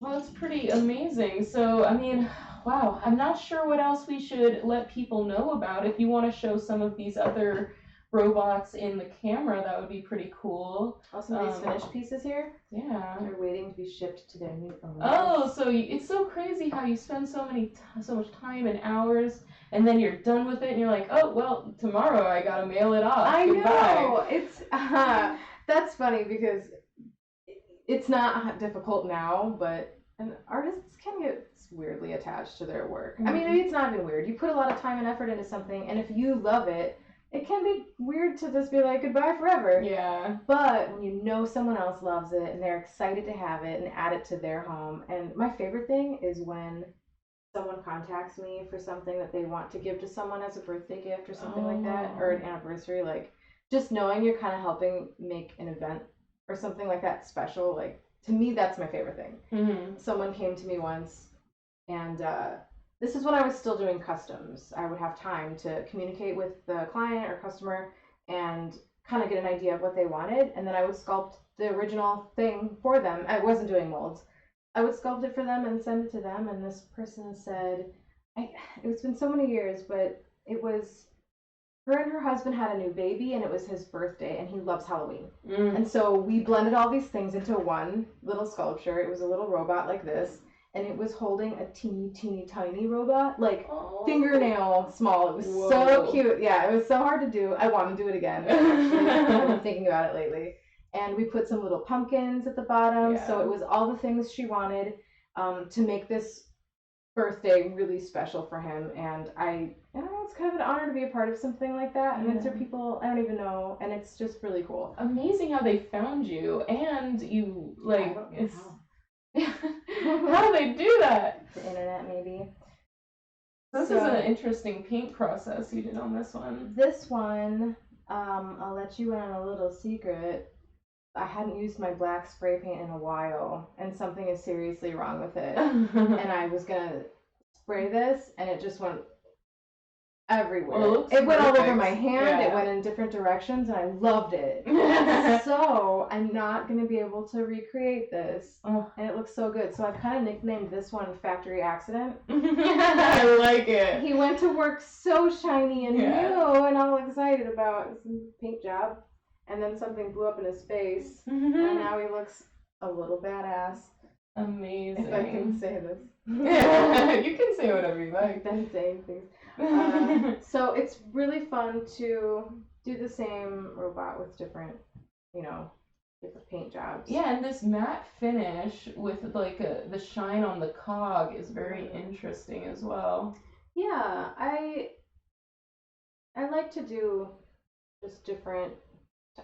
Well, that's pretty amazing. So, I mean, wow, I'm not sure what else we should let people know about. If you want to show some of these other robots in the camera, that would be pretty cool. Also, these finished pieces here, yeah, they're waiting to be shipped to their new owners. Oh, so it's so crazy how you spend so much time and hours, and then you're done with it, and you're like, oh, well, tomorrow I gotta mail it off. I Goodbye. know. It's that's funny, because it's not difficult now, but artists can get weirdly attached to their work. I mean, maybe it's not even weird. You put a lot of time and effort into something, and if you love it, it can be weird to just be like, goodbye forever. Yeah. But when you know someone else loves it, and they're excited to have it and add it to their home. And my favorite thing is when someone contacts me for something that they want to give to someone as a birthday gift or something like that, or an anniversary, like, just knowing you're kind of helping make an event or something like that special, like, to me, that's my favorite thing. Someone came to me once, and this is when I was still doing customs. I would have time to communicate with the client or customer and kind of get an idea of what they wanted, and then I would sculpt the original thing for them. I wasn't doing molds. I would sculpt it for them and send it to them, and this person said, it's been so many years, but it was... Her and her husband had a new baby, and it was his birthday, and he loves Halloween. And so we blended all these things into one little sculpture. It was a little robot like this, and it was holding a teeny, teeny, tiny robot, like fingernail small. It was so cute. Yeah, it was so hard to do. I want to do it again. I've been thinking about it lately. And we put some little pumpkins at the bottom, so it was all the things she wanted to make this birthday really special for him, and I don't know, it's kind of an honor to be a part of something like that. And it's for people I don't even know, and it's just really cool. Amazing how they found you, and you like it's. How. How do they do that? The internet, maybe. This is an interesting paint process you did on this one. This one, I'll let you in on a little secret. I hadn't used my black spray paint in a while, and something is seriously wrong with it. And I was gonna spray this, and it just went everywhere. Well, it went all over my hand. It went in different directions, and I loved it. So I'm not gonna be able to recreate this, and it looks so good. So I've kind of nicknamed this one Factory Accident. I like it. He went to work so shiny and new, and all excited about his paint job, and then something blew up in his face, and now he looks a little badass. Amazing. If I can say this. You can say whatever you like. I've been saying things. So it's really fun to do the same robot with different, different paint jobs. Yeah, and this matte finish with like the shine on the cog is very interesting as well. Yeah, I like to do just different,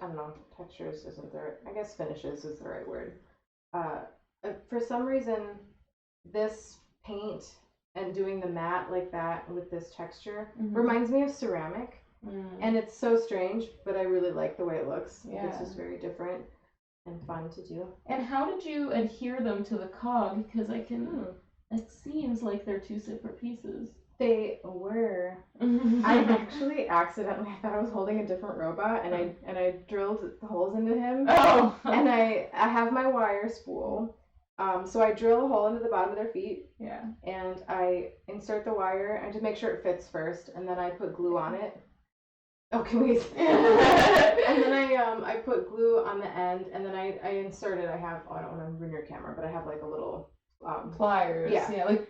I don't know, textures isn't there, I guess finishes is the right word. For some reason, this paint and doing the matte like that with this texture reminds me of ceramic. And it's so strange, but I really like the way it looks. Yeah. It's just very different and fun to do. And how did you adhere them to the cog? Because it seems like they're two separate pieces. They were. I actually accidentally, I thought I was holding a different robot, and I drilled holes into him. Oh. And I have my wire spool. So I drill a hole into the bottom of their feet. Yeah. And I insert the wire and just make sure it fits first, and then I put glue on it. Oh, can we? And then I put glue on the end, and then I insert it. I have, I don't want to ruin your camera, but I have like a little pliers. Yeah, like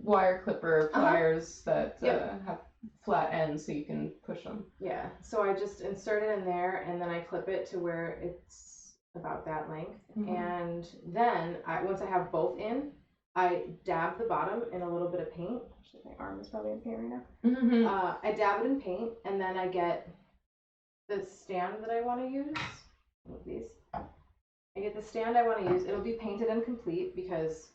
wire clipper pliers that have flat ends so you can push them. Yeah. So I just insert it in there, and then I clip it to where it's about that length. And then once I have both in, I dab the bottom in a little bit of paint. Actually, my arm is probably in paint right now. I dab it in paint, and then I get the stand that I want to use. One of these. I get the stand I want to use. It'll be painted incomplete because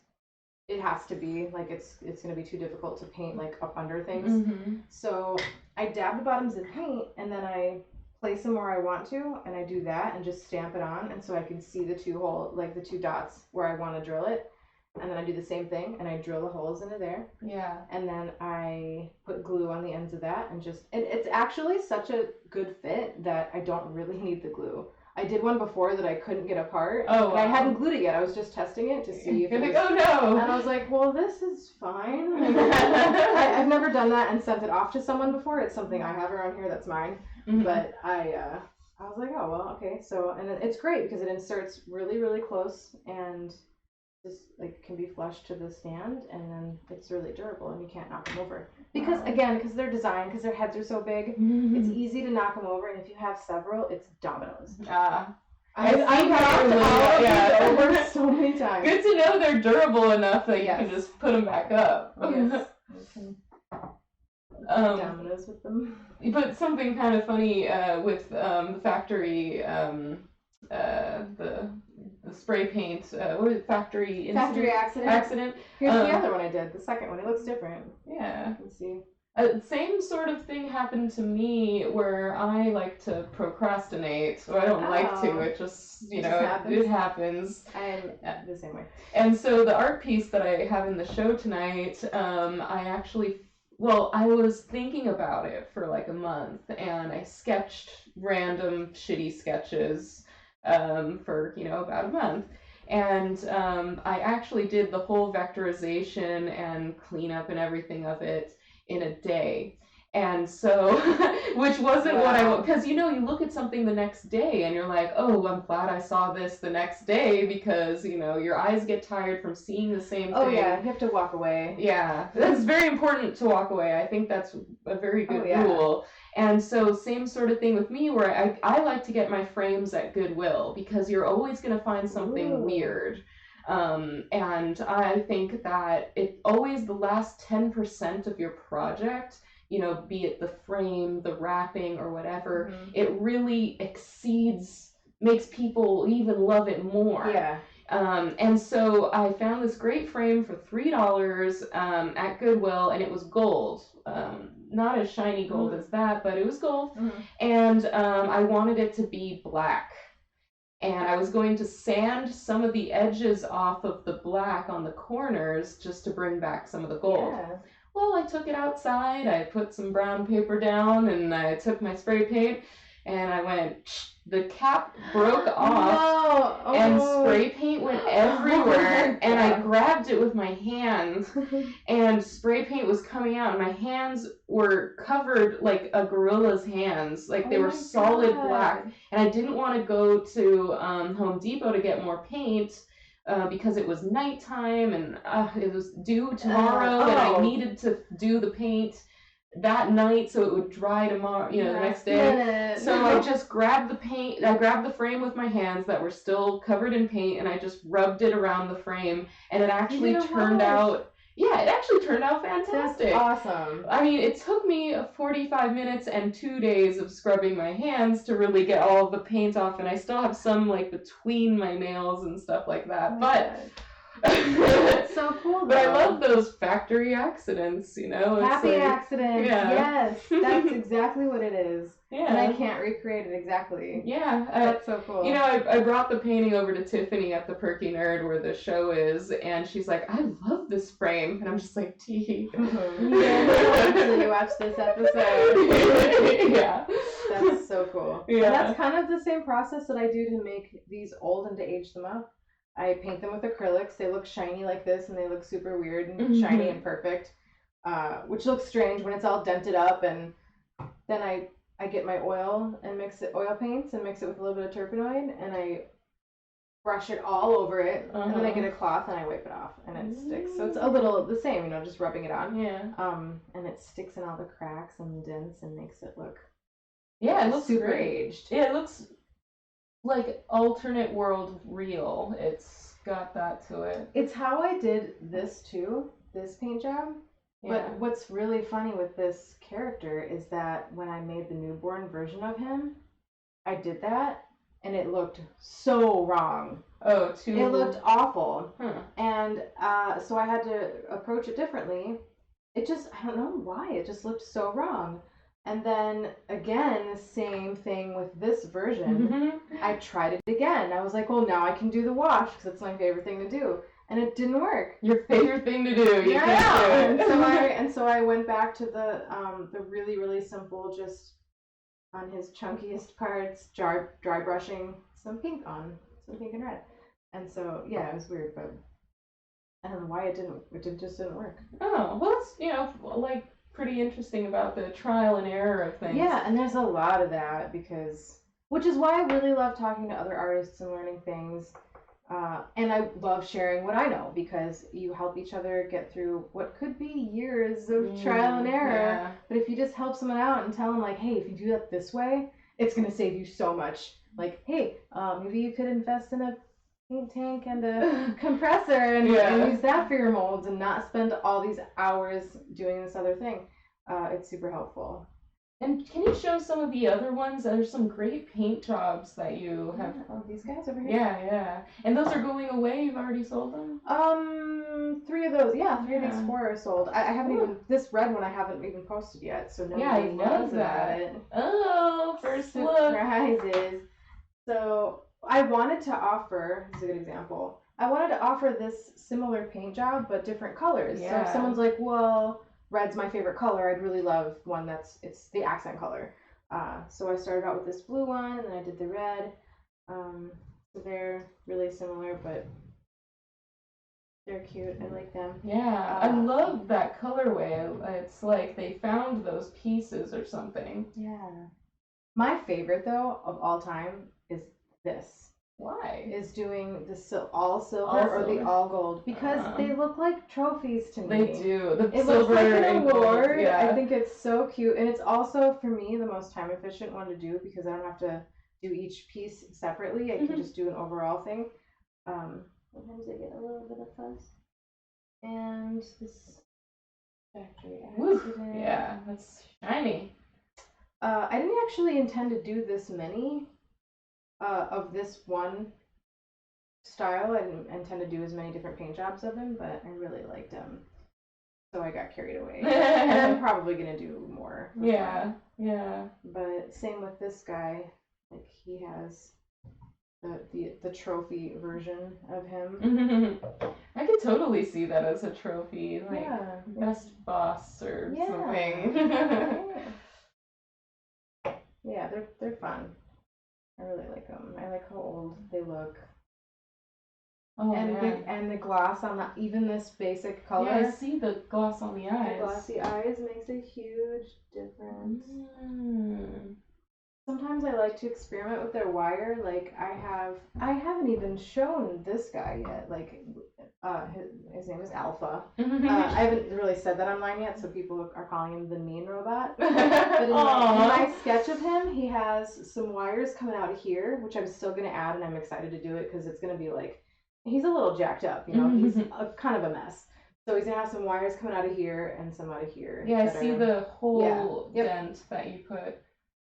it has to be, like, it's going to be too difficult to paint like up under things. So I dab the bottoms in paint, and then I place them where I want to, and I do that and just stamp it on, and so I can see the two dots where I want to drill it. And then I do the same thing, and I drill the holes into there. Yeah. And then I put glue on the ends of that, and it's actually such a good fit that I don't really need the glue. I did one before that I couldn't get apart. Oh, wow. And I hadn't glued it yet. I was just testing it to see if it was... Oh, no! And I was like, well, this is fine. I've never done that and sent it off to someone before. It's something I have around here that's mine. But I was like, oh, well, okay. So, and it's great because it inserts really, really close, and just like can be flush to the stand, and then it's really durable and you can't knock them over because they're designed, because their heads are so big. It's easy to knock them over, and if you have several, it's dominoes. I've knocked all of these over so many times. Good to know they're durable enough that you can just put them back up. Yes. Dominoes with them. But something kind of funny with the factory, the spray paint, what was it, factory accident. Here's the other one I did, the second one. It looks different. Yeah. You can see. Same sort of thing happened to me where I like to procrastinate. So I don't like to. It just, it happens. I'm the same way. And so the art piece that I have in the show tonight, I was thinking about it for like a month, and I sketched random shitty sketches for, about a month. And I actually did the whole vectorization and cleanup and everything of it in a day. And so, which wasn't what I, because, you look at something the next day and you're like, oh, I'm glad I saw this the next day, because, your eyes get tired from seeing the same thing. Oh, yeah, you have to walk away. Yeah, that's very important to walk away. I think that's a very good rule. And so same sort of thing with me, where I like to get my frames at Goodwill, because you're always going to find something weird. And I think that it always the last 10% of your project, you know, be it the frame, the wrapping, or whatever, it really makes people even love it more. Yeah. And so I found this great frame for $3 at Goodwill, and it was gold. Not as shiny gold as that, but it was gold. And I wanted it to be black. And I was going to sand some of the edges off of the black on the corners just to bring back some of the gold. Yeah. Well, I took it outside, I put some brown paper down, and I took my spray paint, and I went, the cap broke off, and spray paint went everywhere, and I grabbed it with my hands, and spray paint was coming out, and my hands were covered like a gorilla's hands, like they were solid black, and I didn't want to go to Home Depot to get more paint, because it was nighttime, and it was due tomorrow, and I needed to do the paint that night so it would dry tomorrow, the next day. So I just grabbed the frame with my hands that were still covered in paint, and I just rubbed it around the frame, and it actually turned out fantastic. That's awesome. I mean, it took me 45 minutes and 2 days of scrubbing my hands to really get all of the paint off, and I still have some like between my nails and stuff like that. It's so cool, though. But I love those factory accidents, Happy accidents. Yeah. Yes, that's exactly what it is. Yeah. And I can't recreate it exactly. Yeah. That's so cool. I brought the painting over to Tiffany at the Perky Nerd where the show is, and she's like, I love this frame. And I'm just like, tee. Yeah, until you watch this episode. Yeah. That's so cool. Yeah. And that's kind of the same process that I do to make these old and to age them up. I paint them with acrylics. They look shiny like this, and they look super weird and shiny and perfect, which looks strange when it's all dented up. And then I get my oil paints and mix it with a little bit of turpenoid, and I brush it all over it, and then I get a cloth and I wipe it off, and it sticks. So it's a little the same, just rubbing it on. Yeah. And it sticks in all the cracks and the dents and makes it look it looks super great. aged. Yeah, it looks like alternate world real. It's got that to it. It's how I did this too, this paint job. Yeah. But what's really funny with this character is that when I made the newborn version of him, I did that and it looked so wrong. It looked awful. And so I had to approach it differently. I don't know why, it just looked so wrong. And then again, the same thing with this version. I tried it again. I was like, well, now I can do the wash because it's my favorite thing to do. And it didn't work. Your favorite thing to do. You can't do it. And so I went back to the really, really simple, just on his chunkiest parts, dry brushing some pink and red. And so, yeah, it was weird, but I don't know why it just didn't work. Oh, well, that's, pretty interesting about the trial and error of things. Yeah, and there's a lot of that which is why I really love talking to other artists and learning things. And I love sharing what I know because you help each other get through what could be years of trial and error. Yeah. But if you just help someone out and tell them, like, hey, if you do that this way, it's going to save you so much. Like, hey, maybe you could invest in a paint tank and a compressor and use that for your molds and not spend all these hours doing this other thing. It's super helpful. And can you show some of the other ones? There's some great paint jobs that you have. Oh, these guys over here? Yeah. And those are going away? You've already sold them? 3 of those. Yeah, 3 of these 4 are sold. I haven't even, this red one I haven't even posted yet, so nobody knows about it. Oh, first look. Surprises. So I wanted to offer, this is a good example, I wanted to offer this similar paint job, but different colors. Yeah. So if someone's like, well, red's my favorite color, I'd really love one it's the accent color. So I started out with this blue one, and then I did the red. So they're really similar, but they're cute. I like them. Yeah, I love that colorway. It's like they found those pieces or something. Yeah. My favorite, though, of all time is this. Why? Is doing the all silver or the all gold, because they look like trophies to me. They do. It looks like an award. I think it's so cute, and it's also for me the most time efficient one to do because I don't have to do each piece separately. I can just do an overall thing. Sometimes they get a little bit of fuzz. And this factory Woo. accident. Yeah, that's shiny. I didn't actually intend to do this many of this one style. I didn't intend to do as many different paint jobs of him, but I really liked him. So I got carried away. And I'm probably going to do more. Yeah, yeah. But same with this guy. Like, he has the trophy version of him. I could totally see that as a trophy, like yeah. best boss or something. Yeah, they're fun. I really like them. I like how old they look. Oh, and the gloss on even this basic color. Yeah, I see the gloss on the eyes. The glossy eyes makes a huge difference. Sometimes I like to experiment with their wire. Like I haven't even shown this guy yet. Like his name is Alpha. I haven't really said that online yet, so people are calling him the mean robot. But in my sketch of him, he has some wires coming out of here, which I'm still gonna add, and I'm excited to do it because it's gonna be like, he's a little jacked up, you know. He's kind of a mess. So he's gonna have some wires coming out of here and some out of here. Yeah, I see the whole dent that you put.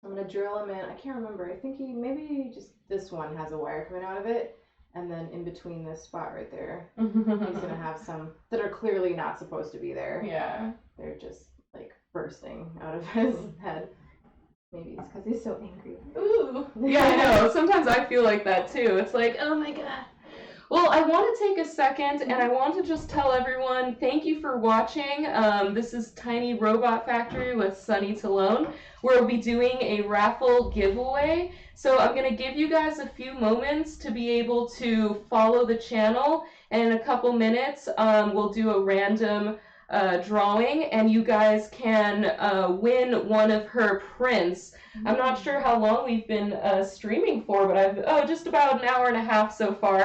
I'm gonna drill him in. I can't remember. I think maybe just this one has a wire coming out of it, and then in between this spot right there, he's gonna have some that are clearly not supposed to be there. Yeah, they're just like bursting out of his head. Maybe it's because he's so angry. Ooh. Yeah, I know. Sometimes I feel like that too. It's like, oh my god. Well, I want to take a second and I want to just tell everyone thank you for watching. This is Tiny Robot Factory with Sunny Tellone, where we'll be doing a raffle giveaway. So I'm going to give you guys a few moments to be able to follow the channel, and in a couple minutes we'll do a random drawing, and you guys can win one of her prints. I'm not sure how long we've been streaming for, but I've just about an hour and a half so far.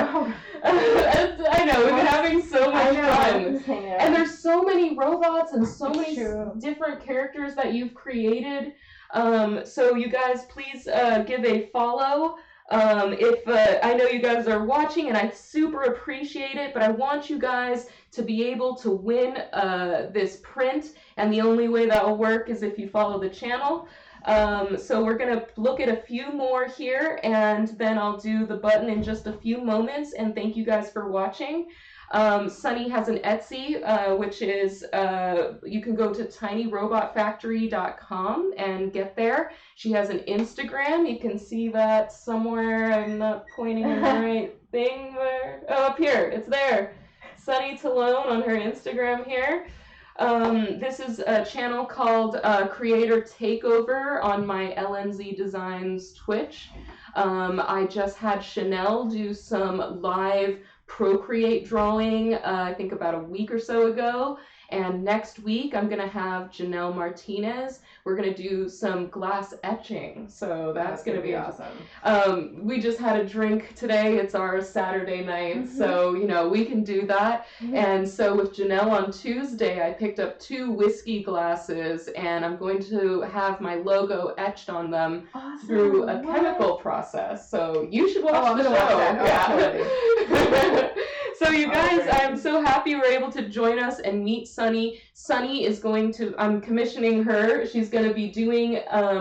I know, we've been having so much fun. And there's so many robots and so many different characters that you've created. So you guys please give a follow. If I know you guys are watching and I super appreciate it, but I want you guys to be able to win this print, and the only way that will work is if you follow the channel. So we're going to look at a few more here, and then I'll do the button in just a few moments, and thank you guys for watching. Sunny has an Etsy, which is, you can go to tinyrobotfactory.com and get there. She has an Instagram. You can see that somewhere. I'm not pointing in the right thing. Oh, up here. It's there. Sunny Tellone on her Instagram here. This is a channel called Creator Takeover on my LNZdesigns Twitch. I just had Chanel do some live Procreate drawing, I think about a week or so ago. And next week, I'm going to have Janelle Martinez. We're going to do some glass etching. So that's going to be awesome. We just had a drink today. It's our Saturday night. So, you know, we can do that. And so with Janelle on Tuesday, I picked up 2 whiskey glasses, and I'm going to have my logo etched on them through a chemical process. So you should watch the show. So you guys, I'm so happy we're able to join us and meet Sunny. Sunny is going to, I'm commissioning her. She's going to be doing,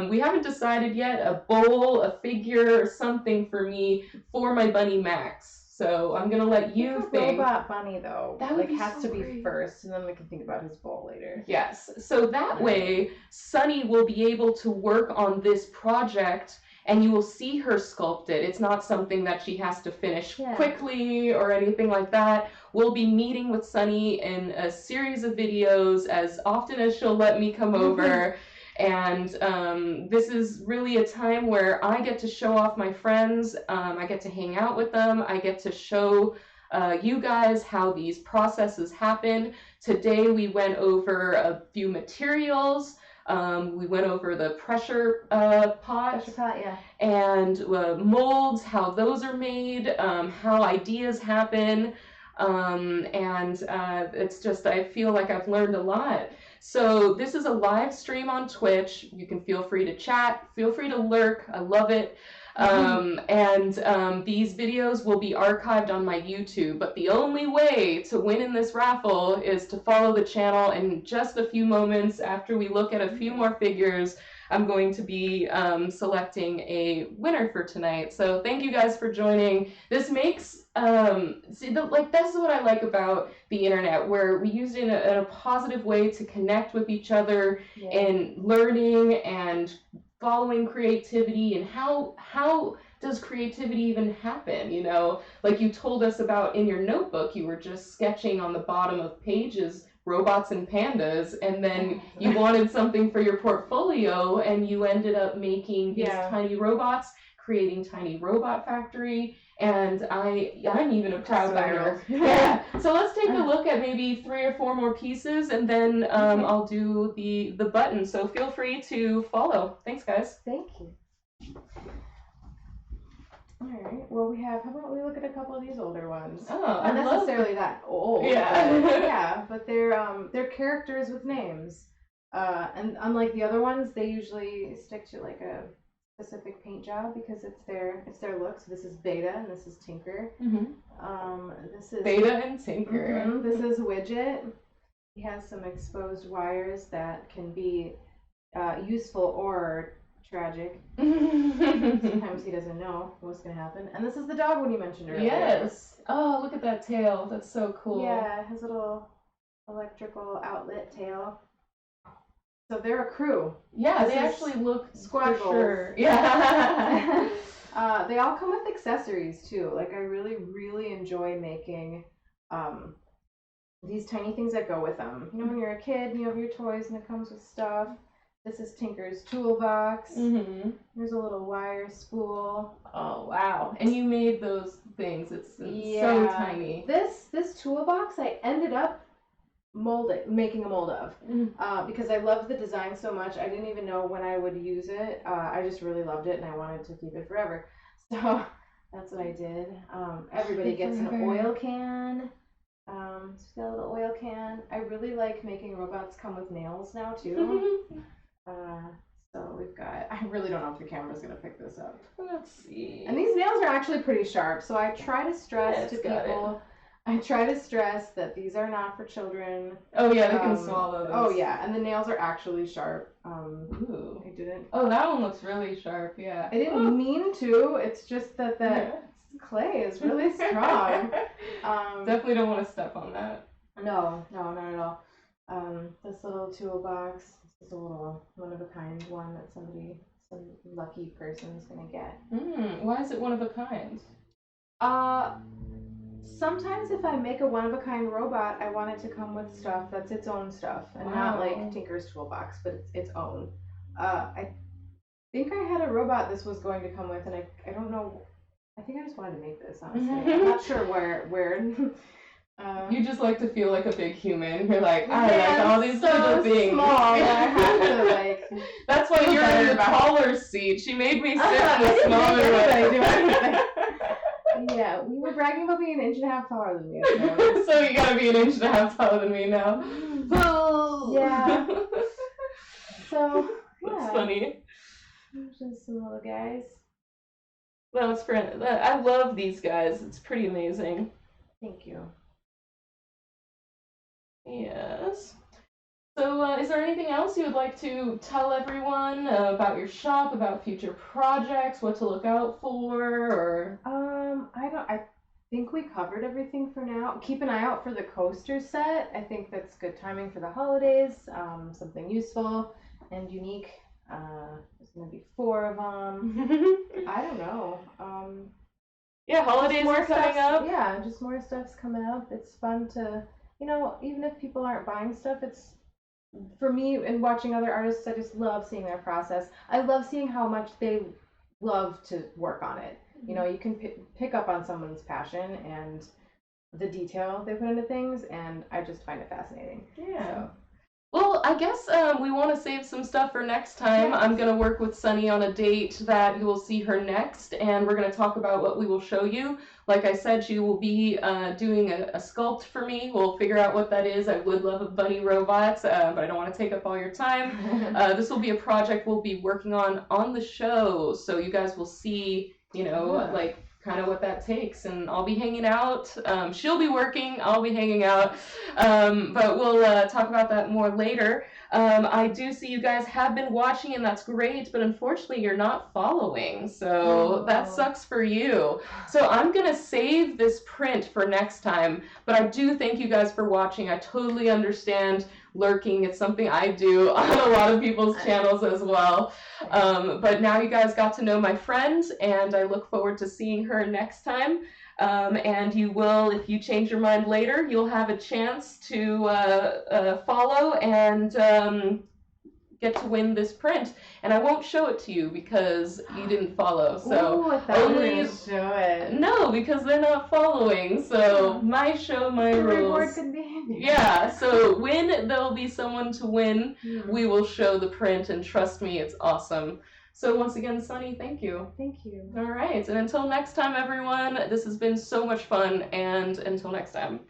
we haven't decided yet, a bowl, a figure, or something for me for my bunny Max. So I'm going to let you think. Robot bunny, though, that like has to be first, and then we can think about his bowl later. Yes. So that way, Sunny will be able to work on this project, and you will see her sculpt it. It's not something that she has to finish quickly or anything like that. We'll be meeting with Sunny in a series of videos as often as she'll let me come over. And this is really a time where I get to show off my friends. I get to hang out with them. I get to show you guys how these processes happen. Today we went over a few materials. We went over the pressure pot, and molds, how those are made, how ideas happen, and it's just, I feel like I've learned a lot. So this is a live stream on Twitch. You can feel free to chat, feel free to lurk. I love it. And these videos will be archived on my YouTube, but the only way to win in this raffle is to follow the channel. In just a few moments after we look at a few more figures, I'm going to be selecting a winner for tonight. So thank you guys for joining. This makes that's what I like about the internet, where we use it in a positive way to connect with each other and learning and following creativity. And how does creativity even happen? You know, like you told us about in your notebook, you were just sketching on the bottom of pages robots and pandas, and then you wanted something for your portfolio, and you ended up making these tiny robots, creating Tiny Robot Factory, and I'm even a proud owner. Yeah. So let's take a look at maybe 3 or 4 more pieces, and then I'll do the button. So feel free to follow. Thanks, guys. Thank you. All right. Well, how about we look at a couple of these older ones? Oh, not necessarily that old. Yeah. But they're characters with names. And unlike the other ones, they usually stick to like a specific paint job because it's their look. So this is Beta and this is Tinker. This is Beta and Tinker. This is Widget. He has some exposed wires that can be useful or tragic. Sometimes he doesn't know what's going to happen. And this is the dog one you mentioned earlier. Yes. Oh, look at that tail. That's so cool. Yeah, his little electrical outlet tail. So they're a crew. Yeah, they actually look squad goals. Sure. Yeah. They all come with accessories too. Like I really, really enjoy making these tiny things that go with them. You know, when you're a kid and you have your toys and it comes with stuff. This is Tinker's Toolbox. There's a little wire spool. Oh, wow. And you made those things. It's so tiny. This toolbox I ended up making a mold of because I loved the design so much. I didn't even know when I would use it. I just really loved it and I wanted to keep it forever. So that's what I did. Everybody gets an oil can. Skeletal oil can. I really like making robots come with nails now too. So we've got, I really don't know if the camera's going to pick this up. Let's see. And these nails are actually pretty sharp, so I try to stress to people, that these are not for children. Oh yeah, they can swallow this. Oh yeah, and the nails are actually sharp. Ooh. I didn't. Oh, that one looks really sharp, yeah. I didn't mean to, it's just that clay is really strong. Definitely don't want to step on that. No, not at all. This little toolbox. This is a little one-of-a-kind one that some lucky person's gonna get. Why is it one of a kind? Sometimes if I make a one-of-a-kind robot, I want it to come with stuff that's its own stuff, and not like Tinker's Toolbox, but it's its own. I think I had a robot this was going to come with, and I don't know. I think I just wanted to make this, honestly. I'm not sure where. You just like to feel like a big human. You're like, I like all these little things. Small, I have to like. That's why you're in the taller seat. She made me sit in the smaller one. Yeah, we were bragging about being 1.5 inches taller than me. So you gotta be 1.5 inches taller than me now. Yeah. So yeah. That's funny. Just some little guys. That's great. I love these guys. It's pretty amazing. Thank you. Yes. So, is there anything else you would like to tell everyone about your shop, about future projects, what to look out for, or? I think we covered everything for now. Keep an eye out for the coaster set. I think that's good timing for the holidays. Something useful and unique. There's gonna be 4 of them. I don't know. Yeah, holidays are coming up. Yeah, just more stuff's coming up. It's fun to, even if people aren't buying stuff, it's, for me, and watching other artists, I just love seeing their process. I love seeing how much they love to work on it. You can pick up on someone's passion and the detail they put into things, and I just find it fascinating. Yeah. So. Well, I guess we want to save some stuff for next time. I'm going to work with Sunny on a date that you will see her next, and we're going to talk about what we will show you. Like I said, she will be doing a sculpt for me. We'll figure out what that is. I would love a bunny robot, but I don't want to take up all your time. This will be a project we'll be working on the show, so you guys will see, like kind of what that takes, and I'll be hanging out. She'll be working, I'll be hanging out, but we'll talk about that more later. I do see you guys have been watching, and that's great, but unfortunately you're not following, so that sucks for you. So I'm gonna save this print for next time, but I do thank you guys for watching. I totally understand lurking. It's something I do on a lot of people's channels as well. But now you guys got to know my friend, and I look forward to seeing her next time. And you will, if you change your mind later, you'll have a chance to follow and get to win this print. And I won't show it to you because you didn't follow. So ooh, I thought only you were gonna show it. No, because they're not following. So my show, my the rules. reward could be handy. Yeah. So when there'll be someone to win, we will show the print, and trust me, it's awesome. So once again, Sunny, thank you. Thank you. All right, and until next time, everyone, this has been so much fun, and until next time.